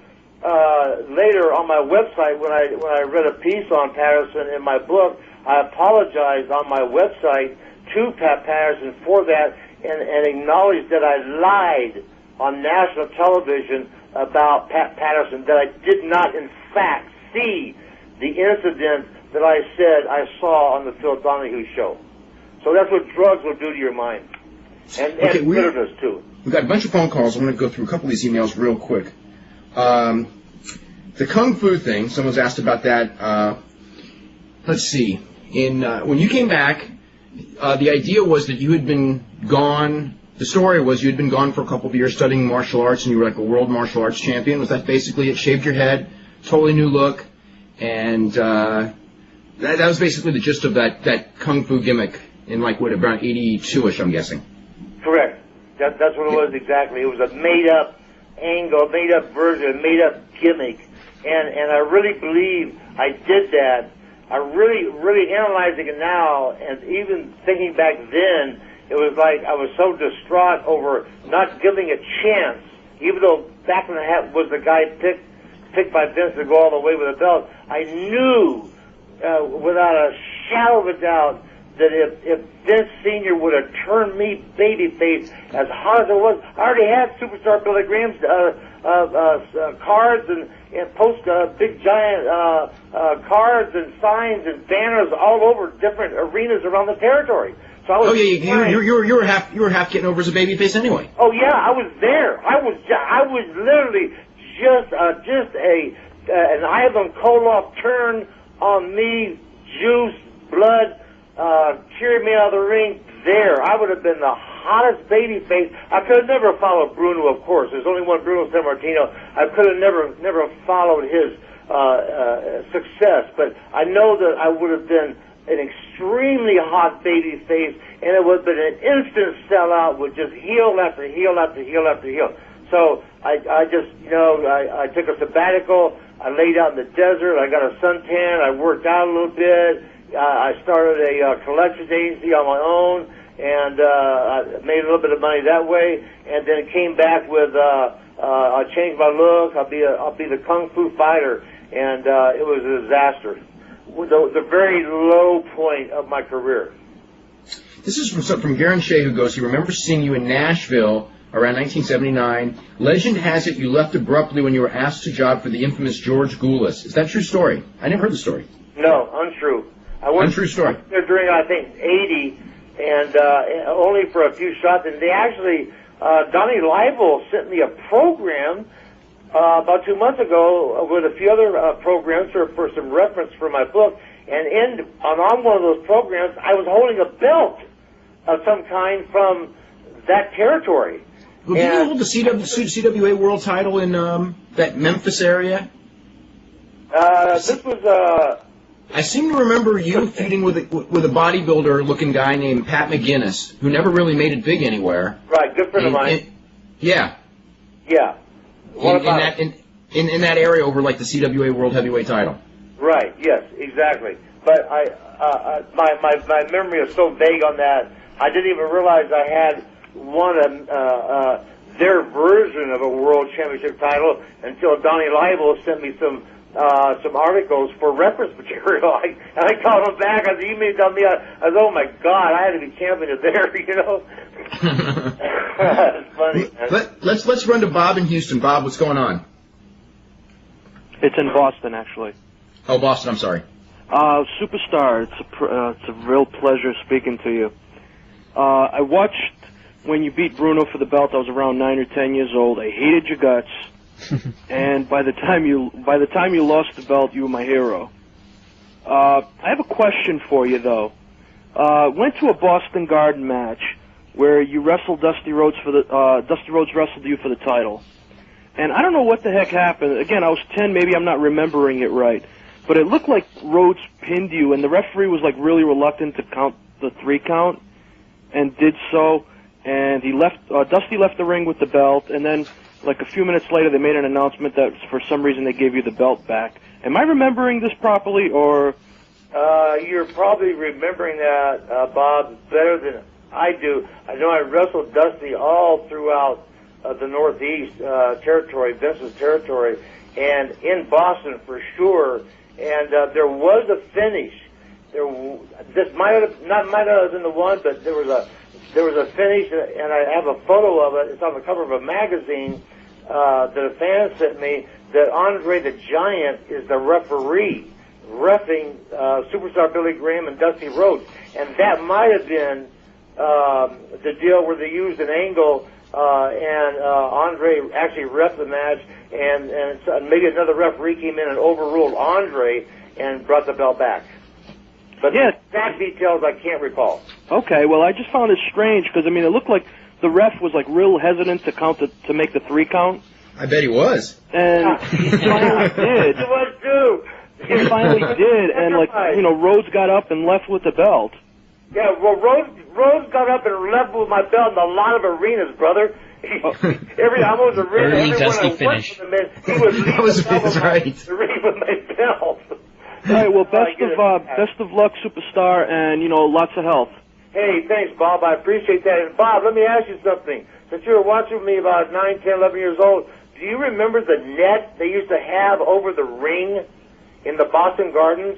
later on my website when I read a piece on Patterson in my book, I apologized on my website to Pat Patterson for that and acknowledged that I lied on national television about Pat Patterson, that I did not in fact see the incident that I said I saw on the Phil Donahue show. So that's what drugs will do to your mind. And bitterness, too. We've got a bunch of phone calls. I'm going to go through a couple of these emails real quick. The Kung Fu thing, someone's asked about that. Let's see. When you came back, the idea was that you had been gone. The story was you had been gone for a couple of years studying martial arts, and you were like a world martial arts champion. Was that basically it? Shaved your head, totally new look, and that was basically the gist of that Kung Fu gimmick in like what, around 82-ish, I'm guessing. Correct. That's what it was exactly. It was a made-up angle, made-up version, made-up gimmick, and I really believe I did that. I really analyzing it now, and even thinking back then, it was like I was so distraught over not giving a chance, even though Backlund was the guy picked by Vince to go all the way with a belt. I knew without a shadow of a doubt that if Vince Sr. would have turned me babyface as hot as it was, I already had Superstar Billy Graham's cards and post big giant cards and signs and banners all over different arenas around the territory. So I was you were half getting over as a babyface anyway. Oh yeah, I was there. I was literally just an Ivan Koloff turn on me, juice, blood, cheering me out of the ring there. I would have been the hottest babyface. I could have never followed Bruno, of course. There's only one Bruno Sammartino. I could have never followed his success, but I know that I would have been an extremely hot babyface, and it would have been an instant sellout with just heel after heel after heel after heel. So I just, I took a sabbatical. I laid out in the desert. I got a suntan. I worked out a little bit. I started a collections agency on my own, and I made a little bit of money that way. And then came back with I changed my look. I'll be the kung fu fighter, and it was a disaster. The very low point of my career. This is from Garen Shea, who goes, he remembers seeing you in Nashville around 1979. Legend has it you left abruptly when you were asked to job for the infamous George Goulas. Is that a true story? I never heard the story. No, untrue. Untrue story. There during, I think, 80, and only for a few shots. And they actually, Donnie Leibel sent me a program about 2 months ago with a few other programs for some reference for my book. And on one of those programs, I was holding a belt of some kind from that territory. Well, did you hold the CWA world title in that Memphis area? This was... I seem to remember you feuding with a bodybuilder-looking guy named Pat McGinnis, who never really made it big anywhere. Right, good friend of mine. Yeah. Yeah. In that area over like the CWA World Heavyweight title. Right. Yes. Exactly. But my memory is so vague on that. I didn't even realize I had won their version of a world championship title until Donnie Leibel sent me some articles for reference material. I called him back. I said, "You mean tell me?" I said, "Oh my God, I had to be champion of there." It's funny. Let's run to Bob in Houston. Bob, what's going on? It's in Boston, actually. Oh, Boston. I'm sorry. Superstar, it's a real pleasure speaking to you. I watched when you beat Bruno for the belt. I was around 9 or 10 years old. I hated your guts, and by the time you lost the belt, you were my hero. I have a question for you, though. Went to a Boston Garden match where you wrestled Dusty Rhodes Dusty Rhodes wrestled you for the title, and I don't know what the heck happened. Again, I was 10. Maybe I'm not remembering it right. But it looked like Rhodes pinned you, and the referee was like really reluctant to count the 3 count, and did so. And he left. Dusty left the ring with the belt, and then like a few minutes later, they made an announcement that for some reason they gave you the belt back. Am I remembering this properly, or? You're probably remembering that, Bob, better than I do. I know I wrestled Dusty all throughout the Northeast territory, Vince's territory, and in Boston for sure. And there was a finish. This might have been the one, but there was a finish, and I have a photo of it. It's on the cover of a magazine that a fan sent me. That Andre the Giant is the referee, reffing Superstar Billy Graham and Dusty Rhodes, and that might have been the deal where they used an angle. And Andre actually reffed the match, and maybe another referee came in and overruled Andre and brought the belt back. But yeah, exact details I can't recall. Okay, well, I just found it strange because I mean it looked like the ref was like real hesitant to count to make the 3 count. I bet he was. And he finally did. He was too. He finally did, and Rhodes got up and left with the belt. Yeah, well, Rhodes got up and left with my belt in a lot of arenas, brother. Almost arena, everyone I worked with him in, he was leaving right. the ring with my belt. All right, well, best of luck, Superstar, and lots of health. Hey, thanks, Bob. I appreciate that. And Bob, let me ask you something. Since you were watching me about 9, 10, 11 years old, do you remember the net they used to have over the ring in the Boston Gardens?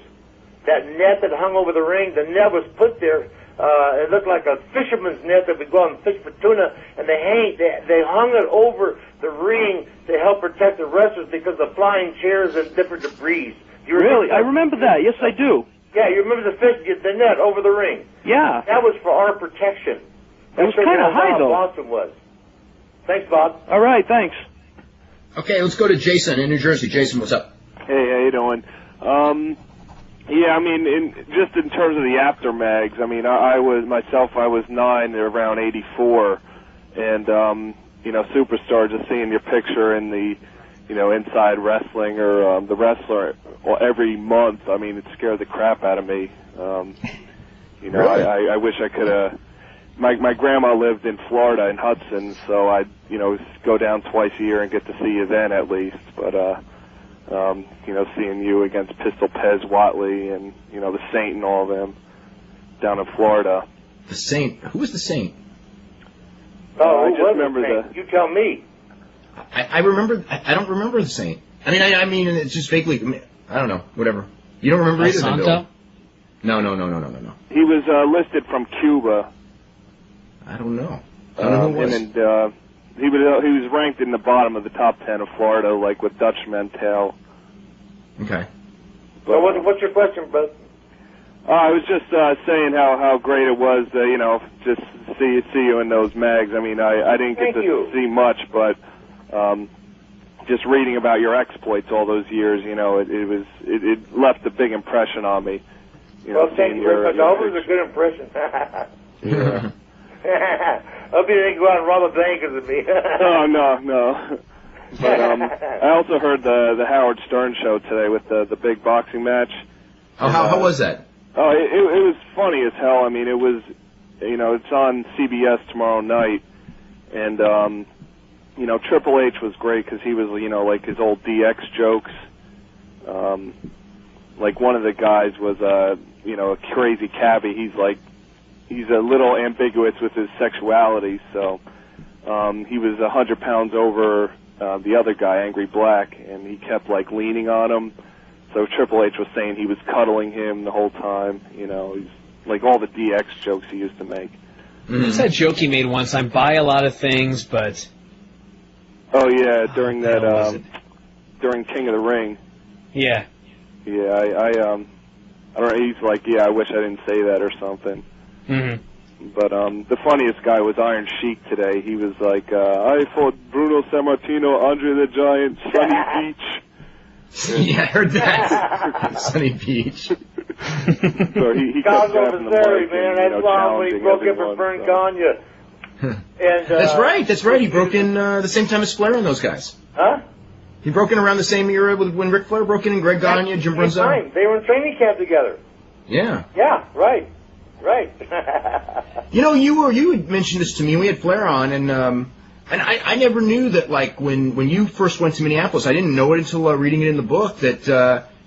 that net that hung over the ring, the net was put there. It looked like a fisherman's net that would go out and fish for tuna, and they hung it over the ring to help protect the wrestlers because of flying chairs and different debris. Really? I remember that. Yes, I do. Yeah, you remember the net over the ring? Yeah. That was for our protection. It was kind of high, though. Boston was. Thanks, Bob. All right, thanks. Okay, let's go to Jason in New Jersey. Jason, what's up? Hey, how you doing? Yeah, I mean, just in terms of the after mags, I mean, I was 9 around 84, and Superstar, just seeing your picture in the, Inside Wrestling or the Wrestler every month, I mean, it scared the crap out of me. Really? I wish I could have. My grandma lived in Florida in Hudson, so I'd go down twice a year and get to see you then at least. But seeing you against Pistol Pez Watley and the Saint and all of them down in Florida. The Saint? Who was the Saint? Oh, I just remember You tell me. I remember. I don't remember the Saint. I mean, it's just vaguely. I don't know. Whatever. You don't remember either, then, Bill? No. He was listed from Cuba. I don't know. I don't know who it was. And he was ranked in the bottom of the top 10 of Florida, like with Dutch Mantel. Okay. But, what's your question, bud? I was just saying how great it was, just see you in those mags. I mean, I didn't get to see much, but just reading about your exploits all those years, it left a big impression on me. Well, thank you very much. Always a good impression. Yeah. I hope you didn't go out and rob a bank because of me. Oh, no. But I also heard the Howard Stern show today with the big boxing match. Oh, how was that? Oh, it was funny as hell. I mean, it was, it's on CBS tomorrow night, and Triple H was great because he was, like his old DX jokes. Like one of the guys was, a crazy cabbie. He's a little ambiguous with his sexuality, so he was 100 pounds over the other guy, Angry Black, and he kept leaning on him. So Triple H was saying he was cuddling him the whole time. He's like all the DX jokes he used to make. What's that joke he made once? I buy a lot of things, but... Oh, yeah, during during King of the Ring. Yeah. Yeah, I don't know, he's like, I wish I didn't say that or something. Mm-hmm. But the funniest guy was Iron Sheik today. He was like, I fought Bruno Sammartino, Andre the Giant, Sunny Beach. Yeah, I heard that. Sunny Beach. So he kept grabbing the mic man. and, That's why when he broke in for Fern Gagne. And That's right. He broke in the same time as Flair and those guys. Huh? He broke in around the same era when Ric Flair broke in and Greg Gagne, Jim Brunzell. They were in training camp together. Yeah. Yeah, right. You had mentioned this to me. We had Flair on, and I never knew that. When you first went to Minneapolis, I didn't know it until reading it in the book that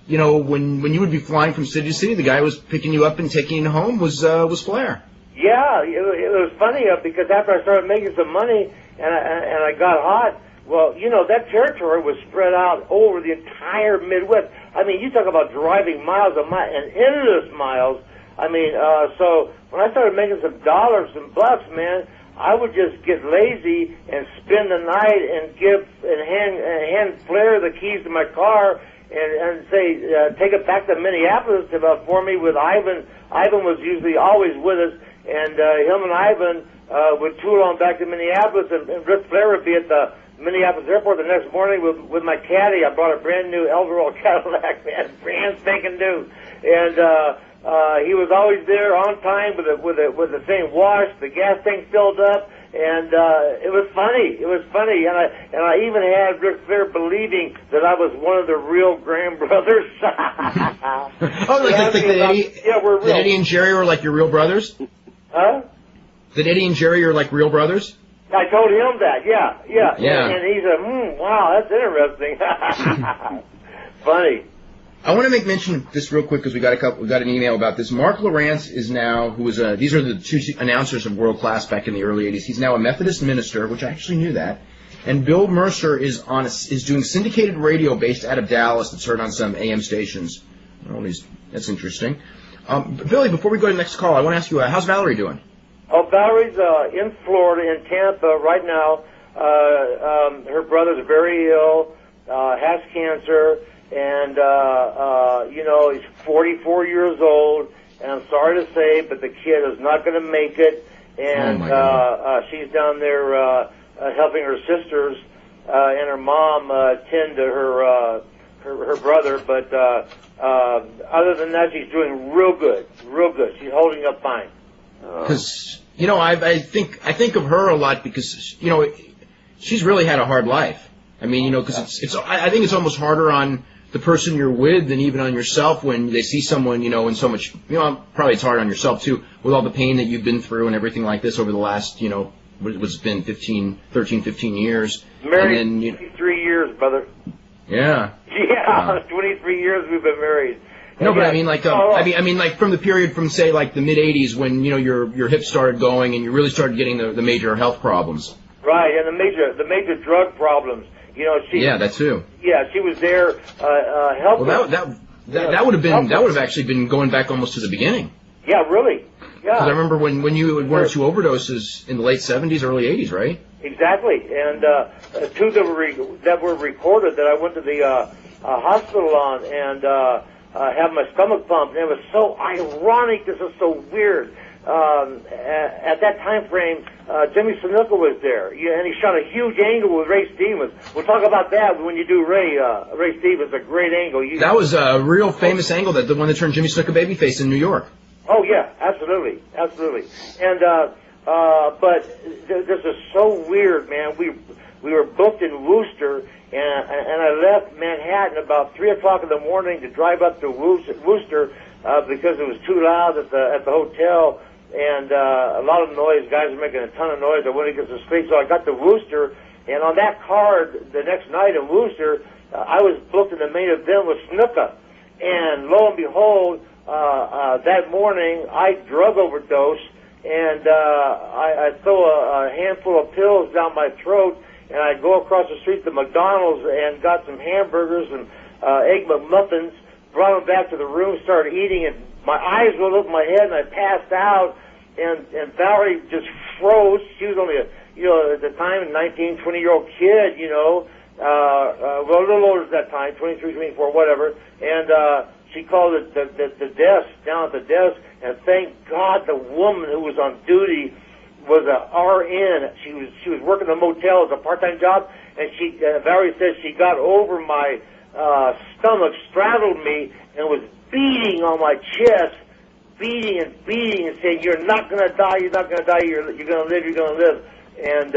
when you would be flying from city to city, the guy who was picking you up and taking you home was Flair. Yeah, it was funny because after I started making some money and I got hot. Well, that territory was spread out over the entire Midwest. I mean, you talk about driving miles and endless miles. I mean, so when I started making some dollars and bucks, man, I would just get lazy and spend the night and hand Flair the keys to my car and say, take it back to Minneapolis for me with Ivan. Ivan was usually always with us, and him and Ivan would tour on back to Minneapolis, and Ric Flair would be at the Minneapolis airport the next morning with my caddy. I brought a brand new Eldorado Cadillac, man, brand spanking new, and he was always there on time with the same wash, the gas tank filled up, and it was funny. It was funny, and I even had Ric Flair believing that I was one of the real Graham brothers. That Eddie and Jerry were like your real brothers? Huh? That Eddie and Jerry are like real brothers? I told him that. Yeah. And he said, "Wow, that's interesting." Funny. I want to make mention of this real quick because we got an email about this. Mark Lawrence is now, these are the two announcers of World Class back in the early 80s. He's now a Methodist minister, which I actually knew that. And Bill Mercer is doing syndicated radio based out of Dallas that's heard on some AM stations. That's interesting. Billy, before we go to the next call, I want to ask you, how's Valerie doing? Oh, Valerie's in Florida, in Tampa right now. Her brother's very ill, has cancer, and, he's 44 years old, and I'm sorry to say, but the kid is not going to make it, and she's down there helping her sisters and her mom tend to her brother, but other than that, she's doing real good. She's holding up fine. Because I think of her a lot because she's really had a hard life. I mean, because I think it's almost harder on the person you're with than even on yourself when they see someone in so much. Probably it's hard on yourself too with all the pain that you've been through and everything like this over the last what's been 13, 15 years. Married and then, 23 years, brother. Yeah. Yeah, 23 years we've been married. No, but I mean, like from the period from say like the mid '80s when your hips started going and you really started getting the major health problems. Right, and the major drug problems. Yeah, that too. Yeah, she was there helping. Well, that would have actually been going back almost to the beginning. Yeah, really. Yeah. Because I remember when you had one or two overdoses in the late '70s, early '80s, right? Exactly, and two that were recorded that I went to the hospital on and had my stomach pumped. And it was so ironic. This is so weird. At that time frame, Jimmy Snuka was there, and he shot a huge angle with Ray Stevens. We'll talk about that when you do Ray Stevens, a great angle. That was a real famous angle, the one that turned Jimmy Snuka babyface in New York. Oh yeah, absolutely. And but this is so weird, man. We were booked in Worcester, and I left Manhattan about 3:00 in the morning to drive up to Worcester because it was too loud at the hotel. And a lot of noise. Guys were making a ton of noise. I wanted to get some sleep, so I got to Worcester. And on that card, the next night in Worcester, I was booked in the main event with Snuka. And lo and behold, that morning, I drug overdose, and I throw a handful of pills down my throat, and I go across the street to McDonald's and got some hamburgers and egg McMuffins, brought them back to the room, started eating, and my eyes rolled over my head, and I passed out. And Valerie just froze. She was only at the time, a 19, 20-year-old kid, well, a little older at that time, 23, 24, whatever. And she called the desk, down at the desk, and thank God the woman who was on duty was a RN. She was working a motel as a part-time job, and Valerie said she got over my stomach, straddled me, and was beating on my chest, beating and saying, "You're not going to die, you're not going to die, you're going to live, you're going to live." And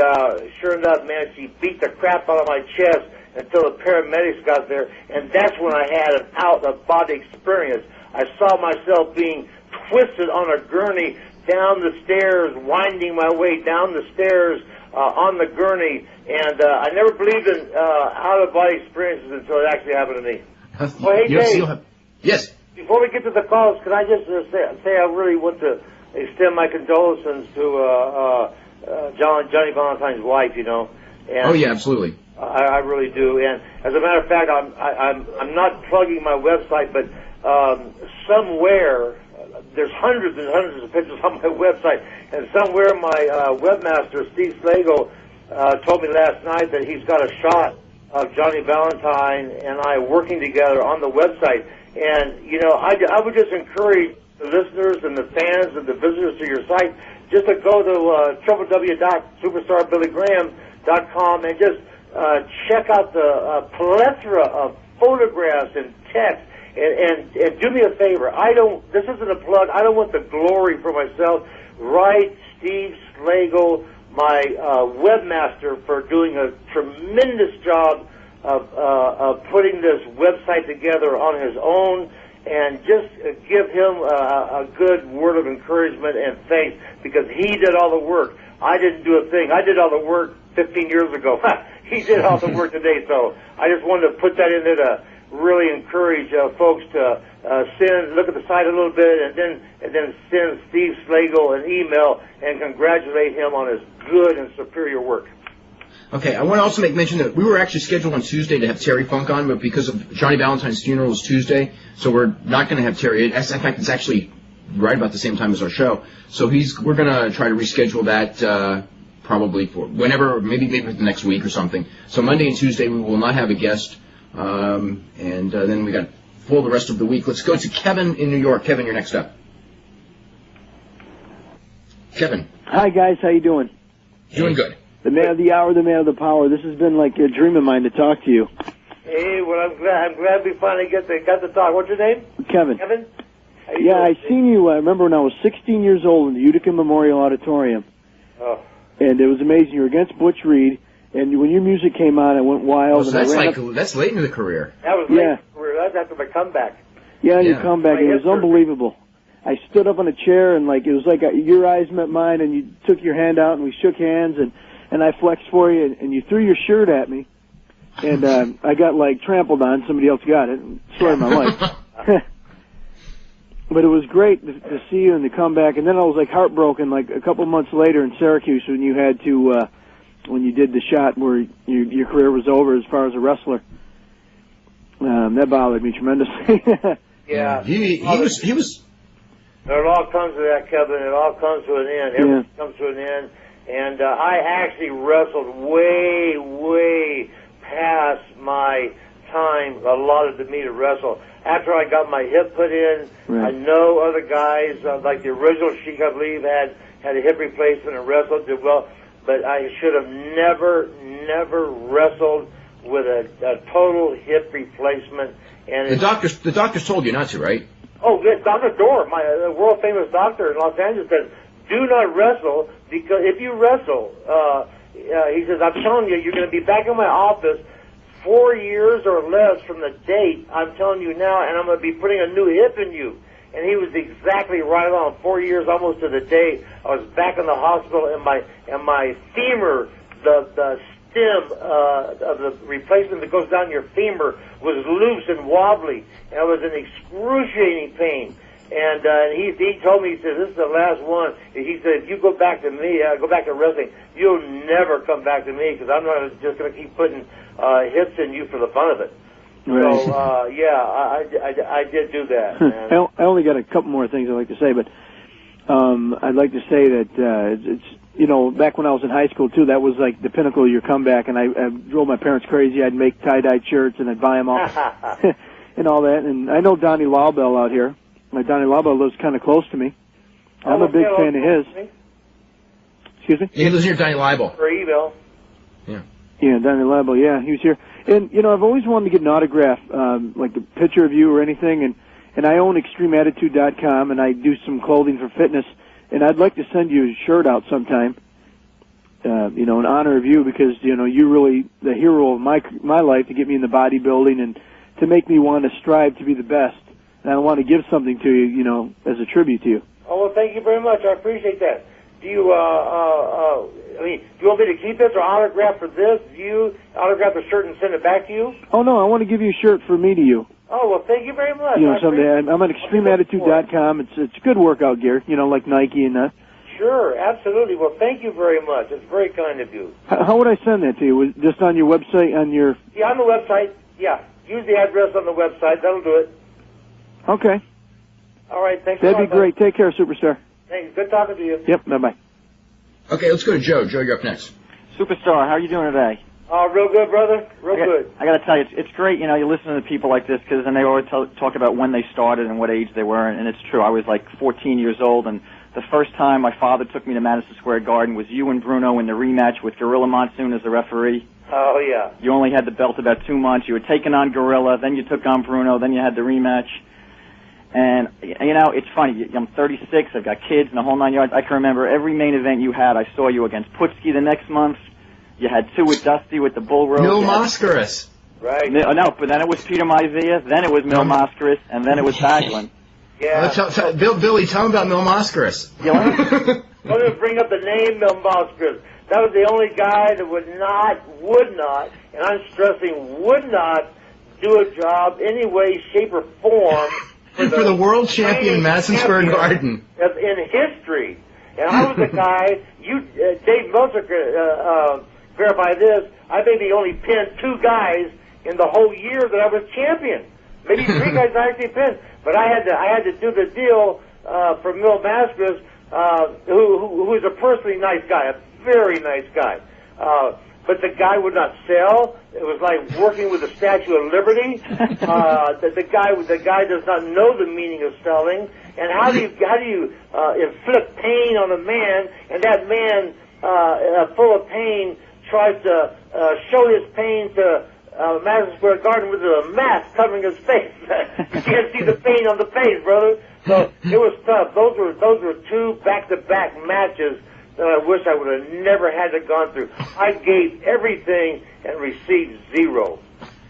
sure enough, man, she beat the crap out of my chest until the paramedics got there, and that's when I had an out-of-body experience. I saw myself being twisted on a gurney down the stairs, winding my way down the stairs on the gurney, and I never believed in out-of-body experiences until it actually happened to me. Oh, hey, Dave. Yes. Before we get to the calls, can I just say I really want to extend my condolences to Johnny Valentine's wife, And, oh yeah, absolutely. I really do. And as a matter of fact, I'm not plugging my website, but somewhere there's hundreds and hundreds of pictures on my website, and somewhere my webmaster Steve Slagle told me last night that he's got a shot of Johnny Valentine and I working together on the website. And, I would just encourage the listeners and the fans and the visitors to your site just to go to www.superstarbillygraham.com and just check out the plethora of photographs and text. And do me a favor. This isn't a plug. I don't want the glory for myself. Write Steve Slagle, my webmaster, for doing a tremendous job of putting this website together on his own, and just give him a good word of encouragement and thanks, because he did all the work. I didn't do a thing. I did all the work 15 years ago. He did all the work today, so I just wanted to put that in there to really encourage folks to look at the site a little bit, and then send Steve Slagle an email and congratulate him on his good and superior work. Okay, I want to also make mention that we were actually scheduled on Tuesday to have Terry Funk on, but because of Johnny Valentine's funeral is Tuesday, so we're not going to have Terry. In fact, it's actually right about the same time as our show. So we're going to try to reschedule that probably for whenever, maybe the next week or something. So Monday and Tuesday we will not have a guest, and then we got full the rest of the week. Let's go to Kevin in New York. Kevin, you're next up. Kevin. Hi, guys. How you doing? Doing good. The man of the hour, the man of the power. This has been like a dream of mine to talk to you. Hey, well, I'm glad we finally got to talk. What's your name? Kevin. Kevin? Yeah, I seen you. I remember when I was 16 years old in the Utica Memorial Auditorium. Oh. And it was amazing. You were against Butch Reed, and when your music came on, I went wild. Oh, so that's late in the career. That was late in the career. That's after my comeback. Yeah, your comeback. It was unbelievable. I stood up on a chair, and it was like your eyes met mine, and you took your hand out, and we shook hands, and I flexed for you, and you threw your shirt at me, and I got trampled on. Somebody else got it. Story of my life. But it was great to see you and to come back. And then I was heartbroken a couple months later in Syracuse when you had to when you did the shot where your career was over as far as a wrestler. That bothered me tremendously. Yeah. He was. It all comes to that, Kevin. It all comes to an end. Everything comes to an end. And I actually wrestled way past my time allotted to me to wrestle. After I got my hip put in, I know other guys, like the original Sheik, I believe, had a hip replacement and wrestled, did well. But I should have never wrestled with a total hip replacement. And the doctors told you not to, right? Oh, yes, Dr. Dorr, my world famous doctor in Los Angeles, said, do not wrestle, because if you wrestle, he says, I'm telling you, you're going to be back in my office 4 years or less from the date I'm telling you now, and I'm going to be putting a new hip in you. And he was exactly right on. 4 years almost to the day, I was back in the hospital, and my femur, the stem of the replacement that goes down your femur was loose and wobbly, and I was in excruciating pain. And he told me, he said, this is the last one. He said, if you go back to me, go back to wrestling, you'll never come back to me, because I'm not just going to keep putting hits in you for the fun of it. Right. So, I did do that. I only got a couple more things I'd like to say, but I'd like to say that it's, back when I was in high school, too, that was like the pinnacle of your comeback, and I drove my parents crazy. I'd make tie-dye shirts, and I'd buy them all, and all that. And I know Donnie Lawbell out here. Donnie Lawbell lives kind of close to me. I'm a big fan of his. Excuse me? Yeah, he lives near Donnie Lawbell. For Evil. Yeah. Yeah, Donnie Lawbell, yeah, he was here. And, I've always wanted to get an autograph, like a picture of you or anything, and I own ExtremeAttitude.com, and I do some clothing for fitness, and I'd like to send you a shirt out sometime, in honor of you, because, you're really the hero of my life to get me in the bodybuilding and to make me want to strive to be the best. And I want to give something to you, as a tribute to you. Oh, well, thank you very much. I appreciate that. Do you, do you want me to keep this or autograph for this? Do you autograph the shirt and send it back to you? Oh, no, I want to give you a shirt for me to you. Oh, well, thank you very much. Someday. I'm at ExtremeAttitude.com. It's good workout gear, like Nike and that. Sure, absolutely. Well, thank you very much. It's very kind of you. How would I send that to you? Just on your website, on your... Yeah, on the website. Yeah, use the address on the website. That'll do it. Okay. All right, thanks That'd be great. Take care, Superstar. Thanks. Good talking to you. Yep, bye-bye. Okay, let's go to Joe. Joe, you're up next. Superstar, how are you doing today? Oh, real good, brother. Real good. I got to tell you, it's great, you listen to people like this, because then they always talk about when they started and what age they were, and it's true. I was like 14 years old, and the first time my father took me to Madison Square Garden was you and Bruno in the rematch with Gorilla Monsoon as the referee. Oh, yeah. You only had the belt about 2 months. You were taking on Gorilla, then you took on Bruno, then you had the rematch. And, it's funny. I'm 36. I've got kids and the whole 9 yards. I can remember every main event you had. I saw you against Putski the next month. You had 2 with Dusty with the Bull Rope. Mil Mascaris. Right. No, but then it was Peter Maivia, then it was Mil Mascaris, and then it was Baglin. Yeah. Billy, tell him about Mil Mascaris. Yeah. Let me bring up the name Mil Mascaris. That was the only guy that would not, and I'm stressing would not, do a job any way, shape, or form for the world champion in Madison Square Garden in history. And I was the guy. Dave Meltzer verify this, I maybe only pinned 2 guys in the whole year that I was champion. Maybe 3 guys I actually pinned. But I had to do the deal for Mil Mascaras, who is a personally nice guy, a very nice guy. But the guy would not sell. It was like working with the Statue of Liberty. The guy does not know the meaning of selling. And how do you inflict pain on a man, and that man full of pain tries to show his pain to Madison Square Garden with a mask covering his face. You can't see the pain on the face, brother. So it was tough. Those were 2 back-to-back matches that I wish I would have never had to gone through. I gave everything and received 0.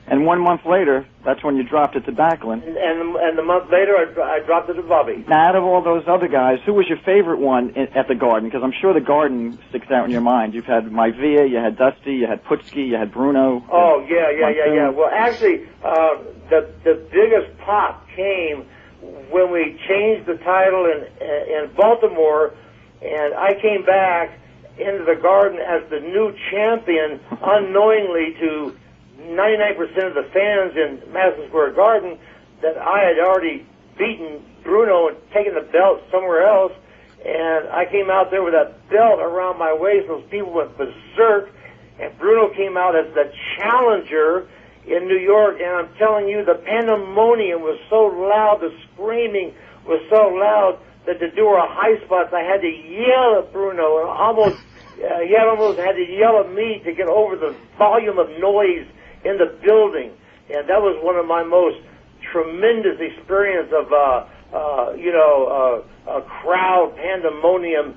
And 1 month later, that's when you dropped it to Backlund. And the month later, I dropped it to Bobby. Now, out of all those other guys, who was your favorite one at the Garden? Because I'm sure the Garden sticks out in your mind. You've had Maivia, you had Dusty, you had Putski, you had Bruno. Oh, yeah. Well, actually, the biggest pop came when we changed the title in Baltimore, and I came back into the Garden as the new champion unknowingly to 99% of the fans in Madison Square Garden that I had already beaten Bruno and taken the belt somewhere else. And I came out there with that belt around my waist. Those people went berserk. And Bruno came out as the challenger in New York. And I'm telling you, the pandemonium was so loud, the screaming was so loud that to do our high spots, I had to yell at Bruno. And he almost had to yell at me to get over the volume of noise in the building. And that was one of my most tremendous experience of, a crowd pandemonium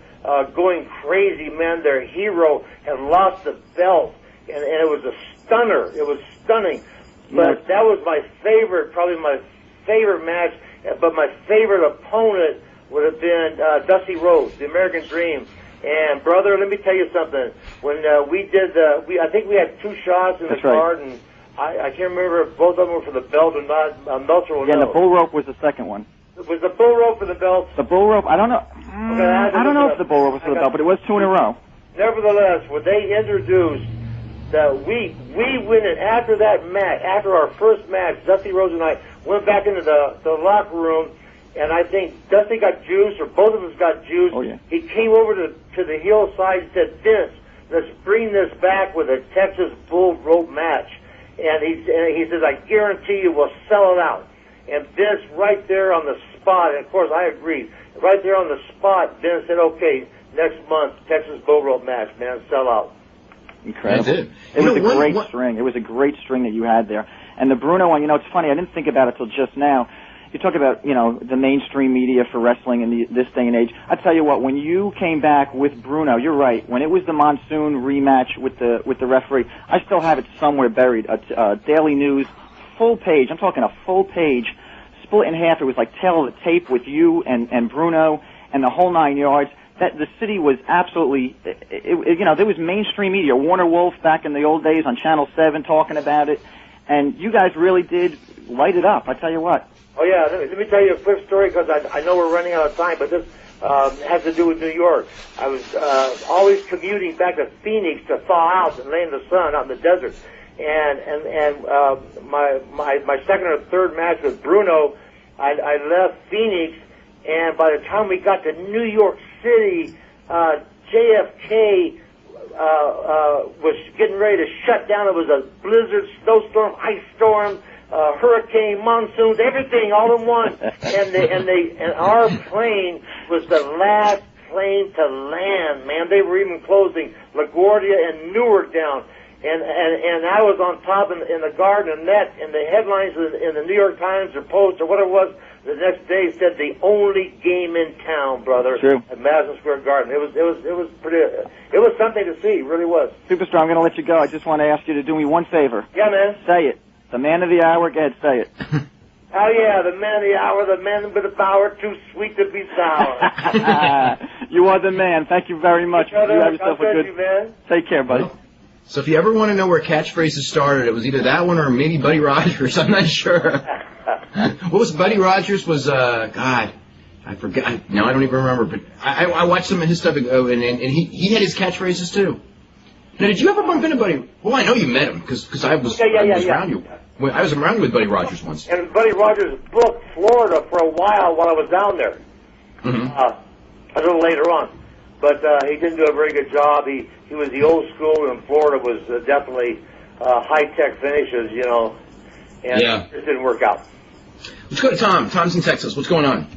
going crazy. Man, their hero had lost the belt, and it was a stunner. It was stunning. But that was my favorite, probably my favorite match. But my favorite opponent would have been Dusty Rhodes, the American Dream. And brother, let me tell you something. When we did, I think we had 2 shots in the card, and I can't remember if both of them were for the belt or not. Meltzer will know. Yeah, the bull rope was the second one. Was the bull rope for the belt? The bull rope, I don't know. I don't know if the bull rope was for the belt, but it was 2 in a row. Nevertheless, when they introduced that we win it after that match, after our first match, Dusty Rhodes and I went back into the locker room, and I think Dusty got juice, or both of us got juice. Oh, yeah. He came over to the hillside and said, "Vince, let's bring this back with a Texas bull rope match." And he says, "I guarantee you we'll sell it out." And Vince, right there on the spot, and of course I agreed, right there on the spot, Vince said, "Okay, next month, Texas bull rope match, man, sell out." Incredible. It was a great string. It was a great string that you had there. And the Bruno one, it's funny, I didn't think about it till just now. You talk about, the mainstream media for wrestling in this day and age. I tell you what, when you came back with Bruno, you're right. When it was the Monsoon rematch with the referee, I still have it somewhere buried. Daily News, full page. I'm talking a full page, split in half. It was like tail of the tape with you and Bruno and the whole 9 yards. That the city was absolutely, there was mainstream media. Warner Wolf back in the old days on Channel 7 talking about it, and you guys really did light it up. I tell you what. Oh yeah, let me tell you a quick story because I know we're running out of time, but this has to do with New York. I was always commuting back to Phoenix to thaw out and lay in the sun out in the desert, and my second or third match with Bruno, I left Phoenix, and by the time we got to New York City, JFK was getting ready to shut down. It was a blizzard, snowstorm, ice storm, hurricane, monsoons, everything all in one. And our plane was the last plane to land. Man, they were even closing LaGuardia and Newark down. And I was on top in the Garden, and the headlines in the New York Times or Post or whatever it was the next day said the only game in town, brother, True. At Madison Square Garden. It was pretty. It was something to see. It really was. Superstar, I'm going to let you go. I just want to ask you to do me one favor. Yeah, man. Say it. The man of the hour. Go ahead, say it. Hell yeah, the man of the hour, the man with the power, too sweet to be sour. You are the man. Thank you very much. You have yourself a good. You, man. Take care, buddy. So if you ever want to know where catchphrases started, it was either that one or maybe Buddy Rogers. I'm not sure. What was Buddy Rogers? Was God, I forgot. No, I don't even remember. But I watched some of his stuff, and he had his catchphrases too. Now, did you ever bump into Buddy? Well, I know you met him because I was around you. I was around you with Buddy Rogers once. And Buddy Rogers booked Florida for a while I was down there. A little later on. But he didn't do a very good job. He was the old school, and Florida was definitely high-tech finishes, you know, and it just didn't work out. Let's go to Tom. Tom's in Texas. What's going on?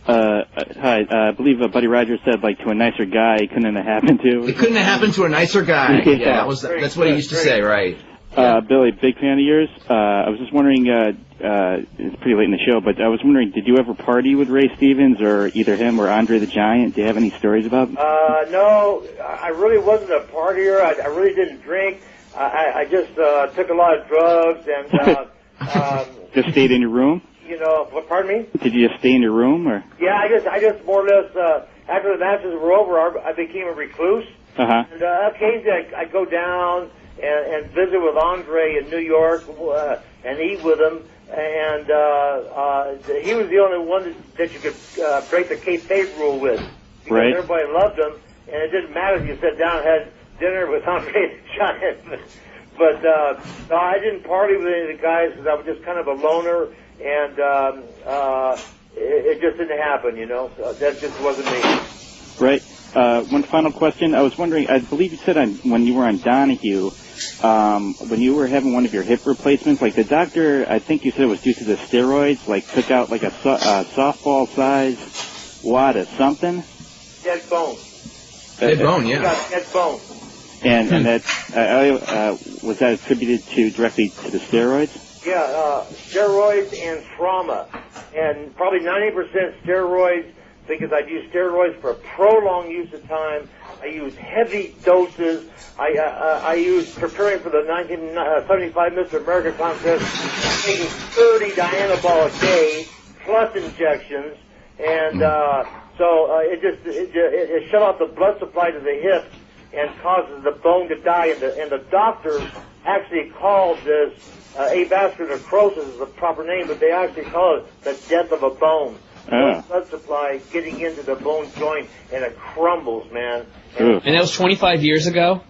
Hi. I believe Buddy Rogers said, like, to a nicer guy, it couldn't have happened to. It couldn't have happened to a nicer guy. That's what he used to say, right? Billy, big fan of yours. I was just wondering, it's pretty late in the show, but I was wondering, did you ever party with Ray Stevens or either him or Andre the Giant? Do you have any stories about him? No, I really wasn't a partier. I really didn't drink. I just took a lot of drugs and... just stayed in your room? You know, pardon me? Did you just stay in your room, or? Yeah, I just more or less, after the matches were over, I became a recluse. And occasionally I'd go down and visit with Andre in New York and eat with him. And he was the only one that you could break the kayfabe rule with. Because everybody loved him, and it didn't matter if you sat down and had dinner with Andre the Giant. But no, I didn't party with any of the guys because I was just kind of a loner, and it just didn't happen, you know. So that just wasn't me. Right. One final question. I was wondering, I believe you said when you were on Donahue, when you were having one of your hip replacements, like the doctor, I think you said it was due to the steroids, like took out like a softball size wad of something? Dead bone. Dead bone, yeah. Dead bone. And that, was that attributed directly to the steroids? Yeah, steroids and trauma. And probably 90% steroids, because I used steroids for a prolonged use of time. I used heavy doses. I used, preparing for the 1975 Mr. America contest, taking 30 Dianabol a day, plus injections. And so it shut off the blood supply to the hips and causes the bone to die. And the doctors actually called this avascular necrosis is the proper name, but they actually call it the death of a bone. Blood supply getting into the bone joint, and it crumbles, man. And that was 25 years ago?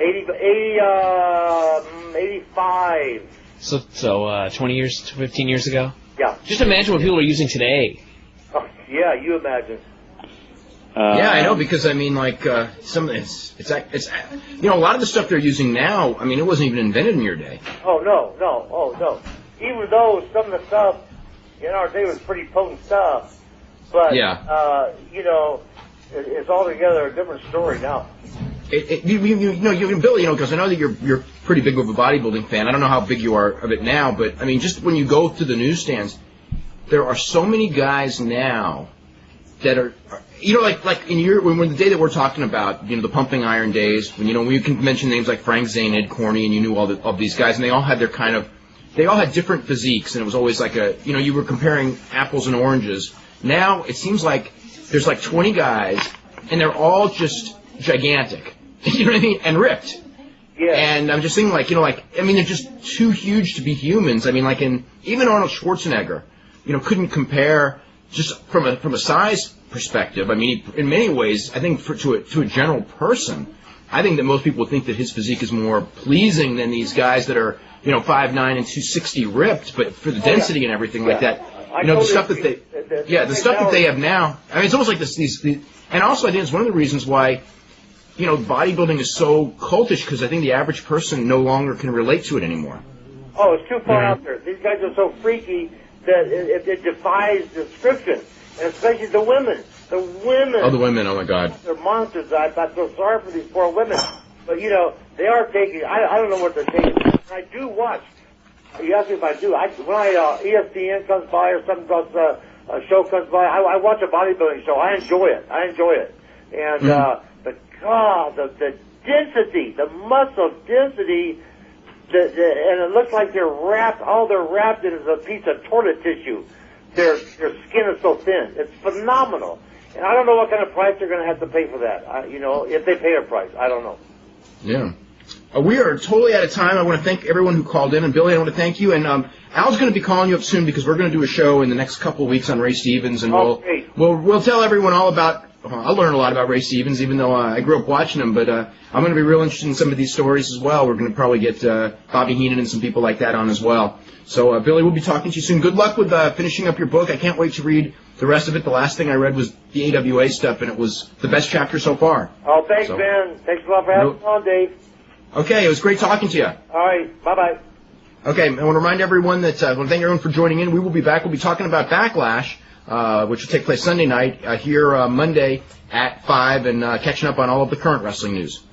85. So 20 years, 15 years ago? Yeah. Just imagine what people are using today. Oh, yeah, you imagine. Yeah, I know, because I mean, like some it's you know, a lot of the stuff they're using now. I mean, it wasn't even invented in your day. Oh no. Even though some of the stuff in our day was pretty potent stuff, but you know, it's altogether a different story now. You know, Billy, you know, because I know that you're pretty big of a bodybuilding fan. I don't know how big you are of it now, but I mean, just when you go to the newsstands, there are so many guys now that are, you know, like in when the day that we're talking about, you know, the pumping iron days, when, you know, you can mention names like Frank Zane, Ed Corney, and you knew all of these guys, and they all had they all had different physiques, and it was always like you know, you were comparing apples and oranges. Now it seems like there's like 20 guys, and they're all just gigantic, you know what I mean, and ripped. Yeah. And I'm just thinking, like, you know, like, I mean, they're just too huge to be humans. I mean, like, even Arnold Schwarzenegger, you know, couldn't compare just from a size perspective. I mean, in many ways, I think to a general person, I think that most people would think that his physique is more pleasing than these guys that are, you know, 5'9" and 260 ripped, but for the density and everything like that, you know, the stuff that they have now. I mean, it's almost like these, and also I think it's one of the reasons why, you know, bodybuilding is so cultish, because I think the average person no longer can relate to it anymore. Oh, it's too far out there. These guys are so freaky that it defies description, and especially the women. The women. Oh, the women! Oh my God. They're monsters. I feel sorry for these poor women, but you know, they are taking. I don't know what they're taking. I do watch. You ask me if I do. When ESPN comes by or something else, a show comes by, I watch a bodybuilding show. I enjoy it. And but God, the density, the muscle density, and it looks like they're wrapped. All they're wrapped in is a piece of toilet tissue. Their skin is so thin. It's phenomenal. And I don't know what kind of price they're going to have to pay for that. You know, if they pay a price, I don't know. Yeah. We are totally out of time. I want to thank everyone who called in. And, Billy, I want to thank you. And Al's going to be calling you up soon, because we're going to do a show in the next couple of weeks on Ray Stevens. And we'll tell everyone all about I'll learn a lot about Ray Stevens, even though I grew up watching him. But I'm going to be real interested in some of these stories as well. We're going to probably get Bobby Heenan and some people like that on as well. So, Billy, we'll be talking to you soon. Good luck with finishing up your book. I can't wait to read the rest of it. The last thing I read was the AWA stuff, and it was the best chapter so far. Oh, thanks, Ben. Thanks a lot for having me on, Dave. Okay, it was great talking to you. All right, bye-bye. Okay, I want to remind everyone that I want to thank everyone for joining in. We will be back. We'll be talking about Backlash, which will take place Sunday night, here Monday at 5, and catching up on all of the current wrestling news.